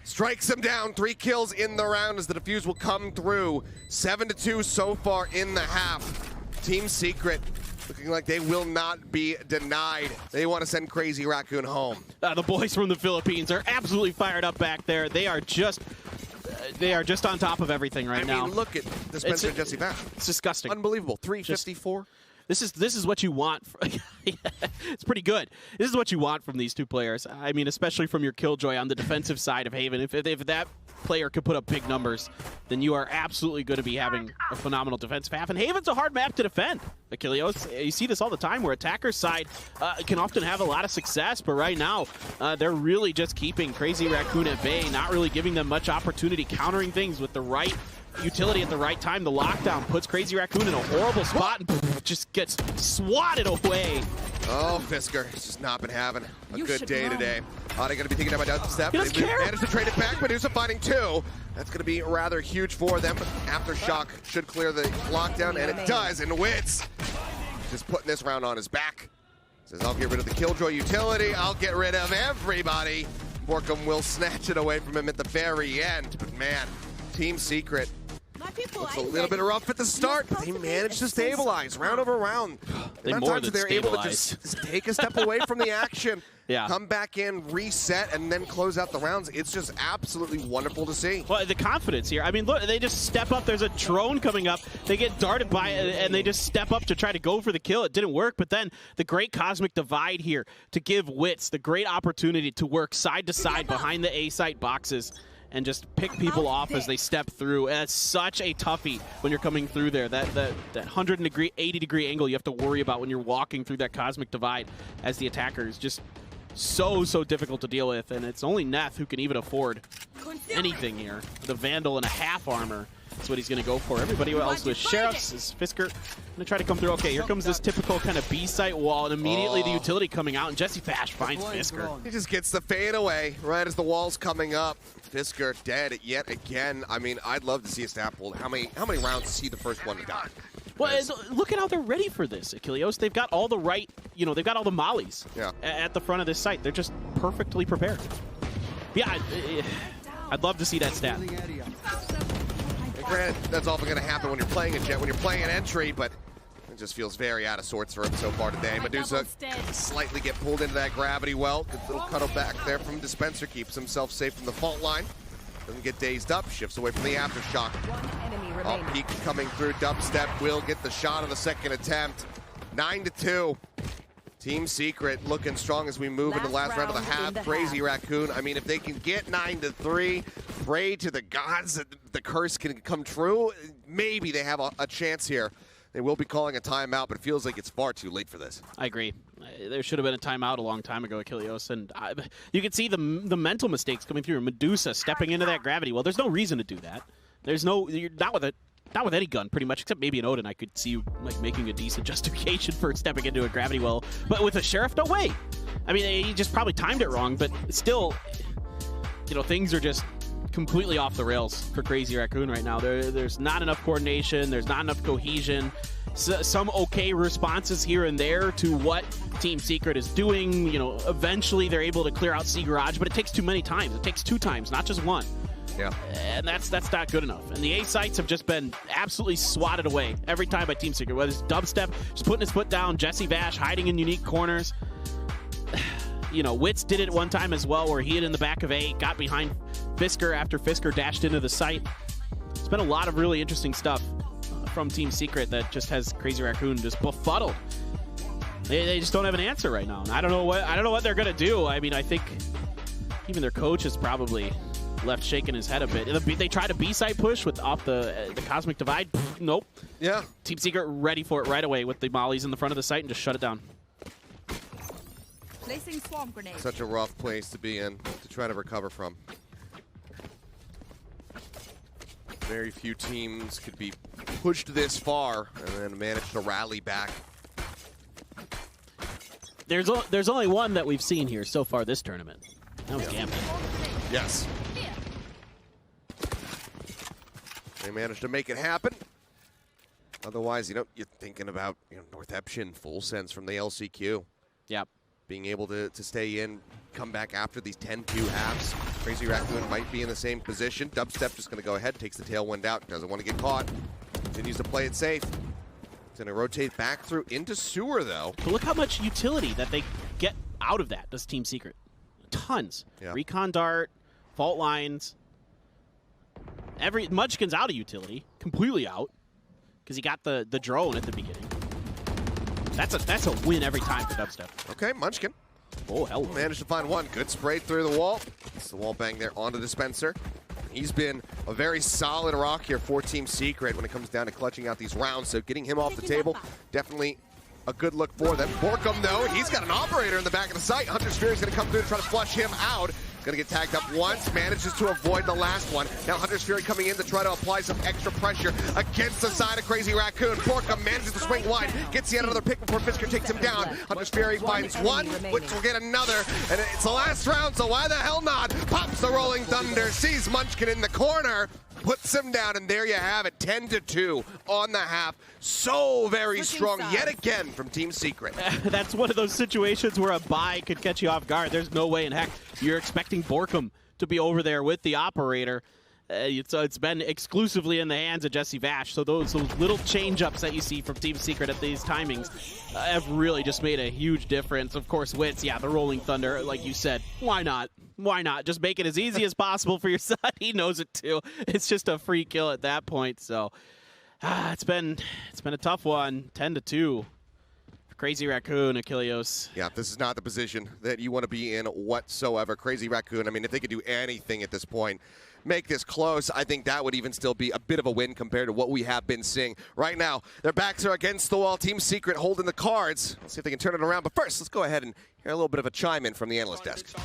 [SPEAKER 1] strikes him down. 3 kills in the round as the defuse will come through. 7-2 so far in the half. Team Secret looking like they will not be denied. They want to send Crazy RACOON home.
[SPEAKER 2] The boys from the Philippines are absolutely fired up back there. They are just on top of everything right now.
[SPEAKER 1] I mean, look at Dispenser and Jesse Bash.
[SPEAKER 2] It's disgusting.
[SPEAKER 1] Unbelievable. 354.
[SPEAKER 2] This is what you want. It's pretty good. This is what you want from these two players. I mean, especially from your Killjoy on the defensive side of Haven. If that player could put up big numbers, then you are absolutely going to be having a phenomenal defensive half. And Haven's a hard map to defend, Achilleos. You see this all the time where attackers' side can often have a lot of success, but right now they're really just keeping Crazy RACOON at bay, not really giving them much opportunity, countering things with the right utility at the right time. The lockdown puts Crazy RACOON in a horrible spot and just gets swatted away.
[SPEAKER 1] Oh, Fisker has just not been having a good day today. Are they going to be taking down by Dubstep?
[SPEAKER 2] He doesn't care.
[SPEAKER 1] Managed to trade it back. Medusa finding 2. That's going to be rather huge for them. Aftershock should clear the lockdown, and it does. And Wits just putting this round on his back. Says, I'll get rid of the Killjoy utility. I'll get rid of everybody. Borkum will snatch it away from him at the very end. But man, Team Secret looks a little bit rough at the start, but they managed to stabilize round over round.
[SPEAKER 2] They more than
[SPEAKER 1] they're able to just take a step away from the action, come back in, reset, and then close out the rounds. It's just absolutely wonderful to see.
[SPEAKER 2] Well, the confidence here. I mean, look, they just step up. There's a drone coming up. They get darted by it, and they just step up to try to go for the kill. It didn't work, but then the great cosmic divide here to give Wits the great opportunity to work side to side behind the A-site boxes and just pick people off as they step through. And it's such a toughie when you're coming through there. That 180-degree angle you have to worry about when you're walking through that cosmic divide as the attacker is just so difficult to deal with. And it's only Neth who can even afford anything here. The Vandal and a half armor. That's what he's going to go for. Everybody else with Sheriffs is Fisker going to try to come through. Okay, here comes this typical kind of B-site wall, and immediately the utility coming out, and Jesse Fash finds Fisker.
[SPEAKER 1] He just gets the fade away right as the wall's coming up. Fisker dead yet again. I mean, I'd love to see a stat pool. How many rounds is he the first one to die?
[SPEAKER 2] Well, look at how they're ready for this, Achilleos. They've got all the right, they've got all the mollies at the front of this site. They're just perfectly prepared. Yeah, I'd love to see that stat.
[SPEAKER 1] Granted, that's often going to happen when you're playing a Jet, when you're playing an entry, but it just feels very out of sorts for him so far today. Medusa slightly get pulled into that gravity well. Good little cuddle back there from Dispenser, keeps himself safe from the fault line. Doesn't get dazed up, shifts away from the aftershock. All peak coming through. Dubstep will get the shot on the second attempt. 9-2. Team Secret looking strong as we move into the last round of the half. Crazy RACOON, I mean, if they can get 9-3, pray to the gods that the curse can come true, maybe they have a chance here. They will be calling a timeout, but it feels like it's far too late for this.
[SPEAKER 2] I agree. There should have been a timeout a long time ago, Achilleos, and you can see the mental mistakes coming through. Medusa stepping into that gravity. Well, there's no reason to do that. You're not with it. Not with any gun, pretty much, except maybe an Odin. I could see you making a decent justification for stepping into a gravity well. But with a Sheriff, no way. I mean, he just probably timed it wrong, but still, things are just completely off the rails for Crazy RACOON right now. There's not enough coordination. There's not enough cohesion. Some okay responses here and there to what Team Secret is doing. You know, eventually they're able to clear out C Garage, but it takes too many times. It takes 2 times, not just 1.
[SPEAKER 1] Yeah.
[SPEAKER 2] And that's not good enough. And the A sites have just been absolutely swatted away every time by Team Secret. Whether it's Dubstep just putting his foot down, Jesse Vash hiding in unique corners. You know, Wits did it one time as well, where he hid in the back of A, got behind Fisker after Fisker dashed into the site. It's been a lot of really interesting stuff from Team Secret that just has Crazy RACOON just befuddled. They just don't have an answer right now. And I don't know what they're gonna do. I mean, I think even their coach is probably left shaking his head a bit. They tried a B site push with off the Cosmic Divide. Pfft, nope. Yeah. Team Secret ready for it right away with the mollies in the front of the site and just shut it down.
[SPEAKER 6] Placing swarm grenade.
[SPEAKER 1] Such a rough place to be in to try to recover from. Very few teams could be pushed this far and then manage to rally back.
[SPEAKER 2] There's only one that we've seen here so far this tournament. That was Gambit.
[SPEAKER 1] Yes. They managed to make it happen. Otherwise, you know, you're thinking about, you know, North Eption, full sense from the LCQ.
[SPEAKER 2] Yep.
[SPEAKER 1] Being able to stay in, come back after these 10-2 halves. Crazy RACOON might be in the same position. Dubstep just going to go ahead, takes the tailwind out, doesn't want to get caught. Continues to play it safe. It's going to rotate back through into Sewer, though.
[SPEAKER 2] But look how much utility that they get out of that, this Team Secret. Tons. Yeah. Recon Dart, fault lines. Munchkin's out of utility, completely out, because he got the drone at the beginning. That's a win every time for Dubstep.
[SPEAKER 1] Okay, Munchkin.
[SPEAKER 2] Oh, hell.
[SPEAKER 1] Managed to find one. Good spray through the wall. It's the wall bang there onto Dispenser. He's been a very solid rock here for Team Secret when it comes down to clutching out these rounds. So getting him off the table, definitely a good look for them. Borkum, though, he's got an operator in the back of the site. Hunter's Fury is going to come through and try to flush him out. Going to get tagged up once, manages to avoid the last one. Now Hunter's Fury coming in to try to apply some extra pressure against the side of Crazy RACOON. Borkum manages to swing wide, gets yet another pick before Fisker takes him down. Hunter's Fury finds one, which will get another, and it's the last round, so why the hell not? Pops the Rolling Thunder, sees Munchkin in the corner, puts him down, and there you have it, 10-2 on the half. So very strong yet again from Team Secret.
[SPEAKER 2] That's one of those situations where a buy could catch you off guard. There's no way in heck you're expecting Borkum to be over there with the operator. It's been exclusively in the hands of Jesse Vash. So those little change-ups that you see from Team Secret at these timings have really just made a huge difference. Of course, Wits, yeah, the Rolling Thunder, like you said, why not? Why not? Just make it as easy as possible for your side. He knows it too. It's just a free kill at that point. So it's been a tough one. 10-2. Crazy RACOON, Achilleos.
[SPEAKER 1] Yeah, this is not the position that you want to be in whatsoever. Crazy RACOON, I mean, if they could do anything at this point, make this close, I think that would even still be a bit of a win compared to what we have been seeing. Right now, their backs are against the wall. Team Secret holding the cards. Let's see if they can turn it around. But first, let's go ahead and hear a little bit of a chime in from the analyst desk.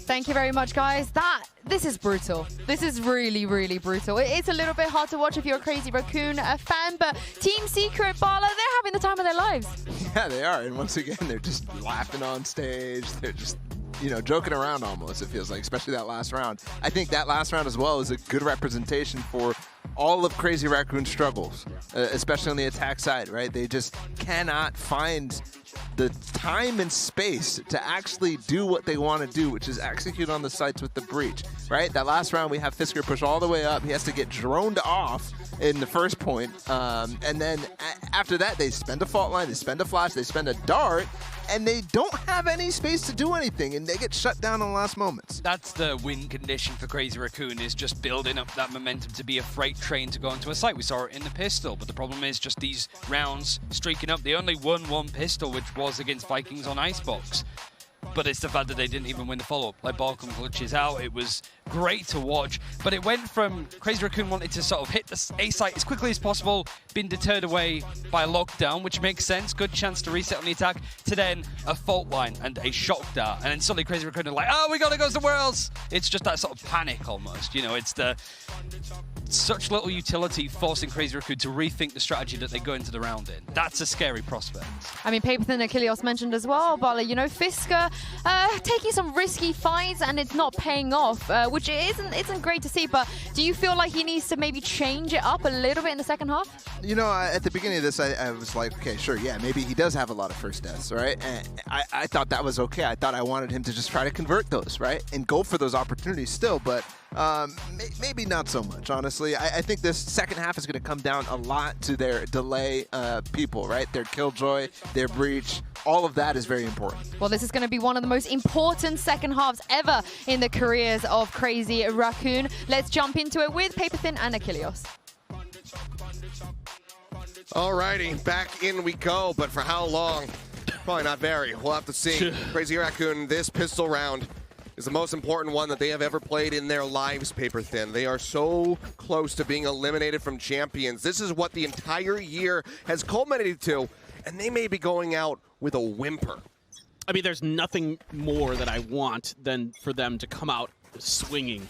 [SPEAKER 3] Thank you very much, guys. This is brutal. This is really, really brutal. It's a little bit hard to watch if you're a Crazy RACOON fan, but Team Secret, Bala, they're having the time of their lives.
[SPEAKER 5] Yeah, they are. And once again, they're just laughing on stage. They're just, you know, joking around almost, it feels like, especially that last round. I think that last round as well is a good representation for all of Crazy RACOON's struggles, especially on the attack side, right? They just cannot find the time and space to actually do what they want to do, which is execute on the sites with the breach, right? That last round, we have Fisker push all the way up. He has to get droned off in the first point, and then after that, they spend a fault line, they spend a flash, they spend a dart, and they don't have any space to do anything, and they get shut down in the last moments.
[SPEAKER 4] That's the win condition for Crazy RACOON, is just building up that momentum to be a freight train to go onto a site. We saw it in the pistol, but the problem is just these rounds streaking up. They only won one pistol, which was against Vikings on Icebox. But it's the fact that they didn't even win the follow-up. Like, Balcom glitches out. It was great to watch. But it went from Crazy RACOON wanted to sort of hit the A site as quickly as possible, been deterred away by a lockdown, which makes sense. Good chance to reset on the attack, to then a fault line and a shock dart. And then suddenly Crazy RACOON are like, oh, we got to go somewhere else. It's just that sort of panic almost. You know, it's the such little utility forcing Crazy RACOON to rethink the strategy that they go into the round in. That's a scary prospect.
[SPEAKER 3] I mean, Paper Thin Achilleos mentioned as well, but, you know, Fisker, taking some risky fights and it's not paying off, which isn't great to see. But do you feel like he needs to maybe change it up a little bit in the second half?
[SPEAKER 5] You know, at the beginning of this, I was like, okay, sure, yeah, maybe he does have a lot of first deaths, right? And I thought that was okay. I thought I wanted him to just try to convert those, right? And go for those opportunities still, but maybe not so much, honestly. I think this second half is going to come down a lot to their delay people, right? Their killjoy, their breach, all of that is very important.
[SPEAKER 3] Well, this is going to be one of the most important second halves ever in the careers of Crazy Raccoon. Let's jump into it with Paper Thin and Achilles.
[SPEAKER 1] Alrighty, back in we go, but for how long? Probably not very. We'll have to see. Crazy Raccoon, this pistol round is the most important one that they have ever played in their lives, Paper Thin. They are so close to being eliminated from champions. This is what the entire year has culminated to, and they may be going out with a whimper.
[SPEAKER 2] I mean, there's nothing more that I want than for them to come out swinging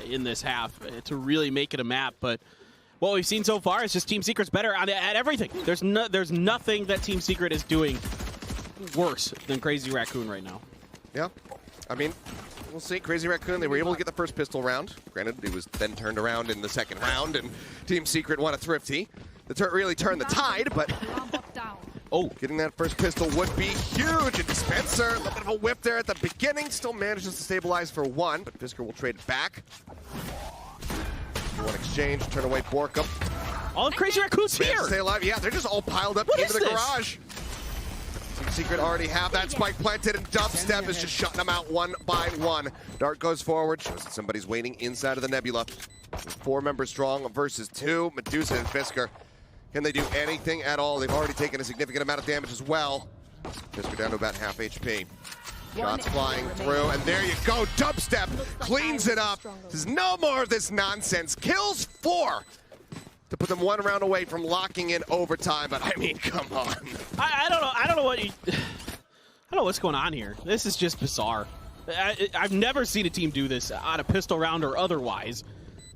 [SPEAKER 2] in this half to really make it a map, but what we've seen so far is just Team Secret's better at everything. There's nothing that Team Secret is doing worse than Crazy Raccoon right now.
[SPEAKER 1] Yeah, I mean, we'll see. Crazy Raccoon, they were able to get the first pistol round. Granted, it was then turned around in the second round, and Team Secret won a thrifty. The turret really turned the tide, but getting that first pistol would be huge. And Dispenser, a little bit of a whip there at the beginning, still manages to stabilize for one, but Fisker will trade it back. One exchange, turn away Borkum.
[SPEAKER 2] All of Crazy Raccoon's here!
[SPEAKER 1] Stay alive. Yeah, they're just all piled up into the garage. Team Secret already have that spike planted, and Dubstep is just shutting them out one by one. Dart goes forward, shows that somebody's waiting inside of the Nebula. 4 members strong versus 2, Medusa and Fisker. Can they do anything at all? They've already taken a significant amount of damage as well. Fisker down to about half HP. Shots flying through, and there you go. Dubstep cleans it up. There's no more of this nonsense. Kills 4 to put them 1 round away from locking in overtime. But I mean, come on.
[SPEAKER 2] I don't know. I don't know what's going on here. This is just bizarre. I've never seen a team do this on a pistol round or otherwise,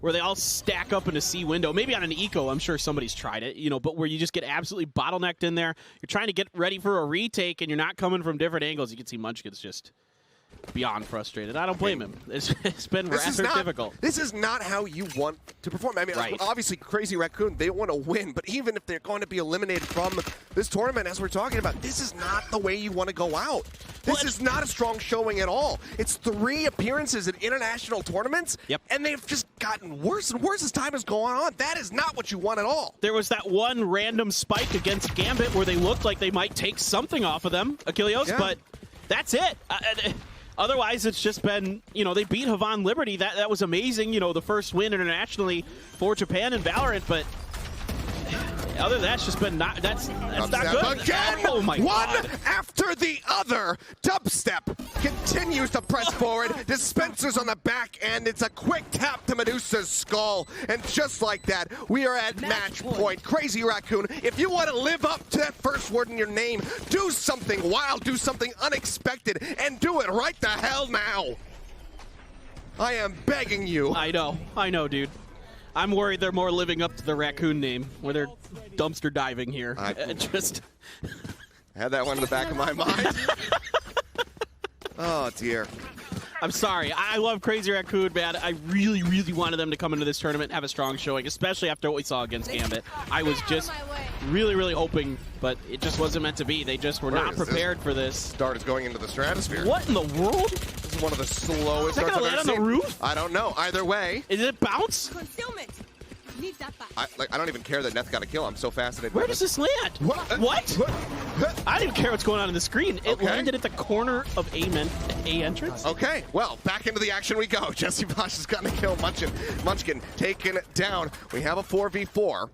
[SPEAKER 2] where they all stack up in a C window. Maybe on an eco, I'm sure somebody's tried it, you know, but where you just get absolutely bottlenecked in there. You're trying to get ready for a retake, and you're not coming from different angles. You can see Munchkin's just beyond frustrated. I don't blame him. It's been rather difficult.
[SPEAKER 1] This is not how you want to perform. I mean, obviously, Crazy Raccoon, they want to win, but even if they're going to be eliminated from this tournament, as we're talking about, this is not the way you want to go out. This is not a strong showing at all. It's 3 appearances in international tournaments, and they've just gotten worse and worse as time has gone on. That is not what you want at all.
[SPEAKER 2] There was that one random spike against Gambit where they looked like they might take something off of them, Achilles, but that's it. Otherwise, it's just been, you know, they beat Havan Liberty. That was amazing, you know, the first win internationally for Japan in Valorant, but other than that, it's just been that's not good.
[SPEAKER 1] Again,
[SPEAKER 2] oh my God.
[SPEAKER 1] One after the other. Dubstep continues to press forward. Dispenser's on the back end. It's a quick tap to Medusa's skull. And just like that, we are at match point. Crazy Raccoon, if you want to live up to that first word in your name, do something wild, do something unexpected, and do it right the hell now. I am begging you.
[SPEAKER 2] I know, dude. I'm worried they're more living up to the Raccoon name, where they're dumpster diving here.
[SPEAKER 1] I had that one in the back of my mind. Oh, dear.
[SPEAKER 2] I'm sorry. I love Crazy Raccoon, man. I really, really wanted them to come into this tournament and have a strong showing, especially after what we saw against Gambit. I was just really, really hoping, but it just wasn't meant to be. They just were not prepared for this.
[SPEAKER 1] Dart is going into the stratosphere.
[SPEAKER 2] What in the world?
[SPEAKER 1] This is one of the slowest
[SPEAKER 2] darts I've ever seen. Is that going to land on the roof?
[SPEAKER 1] I don't know. Either way.
[SPEAKER 2] Did it bounce?
[SPEAKER 6] Concealment. Need that back.
[SPEAKER 1] I don't even care that Neth got a kill. I'm so fascinated.
[SPEAKER 2] Where does this land? What? I don't even care what's going on the screen. It landed at the corner of A entrance.
[SPEAKER 1] Okay, well, back into the action we go. Jesse Bosch has gotten a kill. Munchkin taken down. We have a 4v4.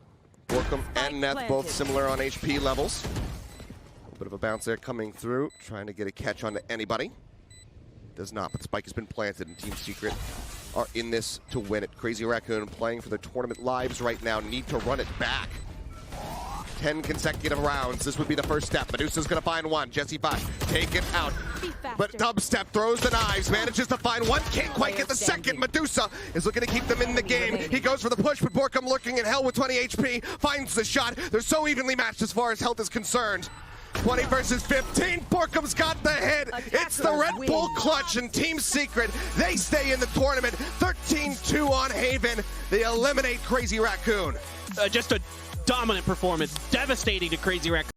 [SPEAKER 1] Borkum and Neth both similar on HP levels. A bit of a bounce there coming through, trying to get a catch onto anybody. Does not, but the spike has been planted, and Team Secret are in this to win it. Crazy Raccoon playing for their tournament lives right now, need to run it back. 10 consecutive rounds. This would be the first step. Medusa's gonna find one. Jesse Bosch taken out. But Dubstep throws the knives, manages to find one, can't quite get the second. Medusa is looking to keep them in the game. He goes for the push, but Borkum lurking in hell with 20 HP, finds the shot. They're so evenly matched as far as health is concerned. 20 versus 15. Borkum's got the hit. It's the Red Bull clutch and Team Secret. They stay in the tournament. 13-2 on Haven. They eliminate Crazy Raccoon.
[SPEAKER 2] Just a dominant performance. Devastating to Crazy Raccoon.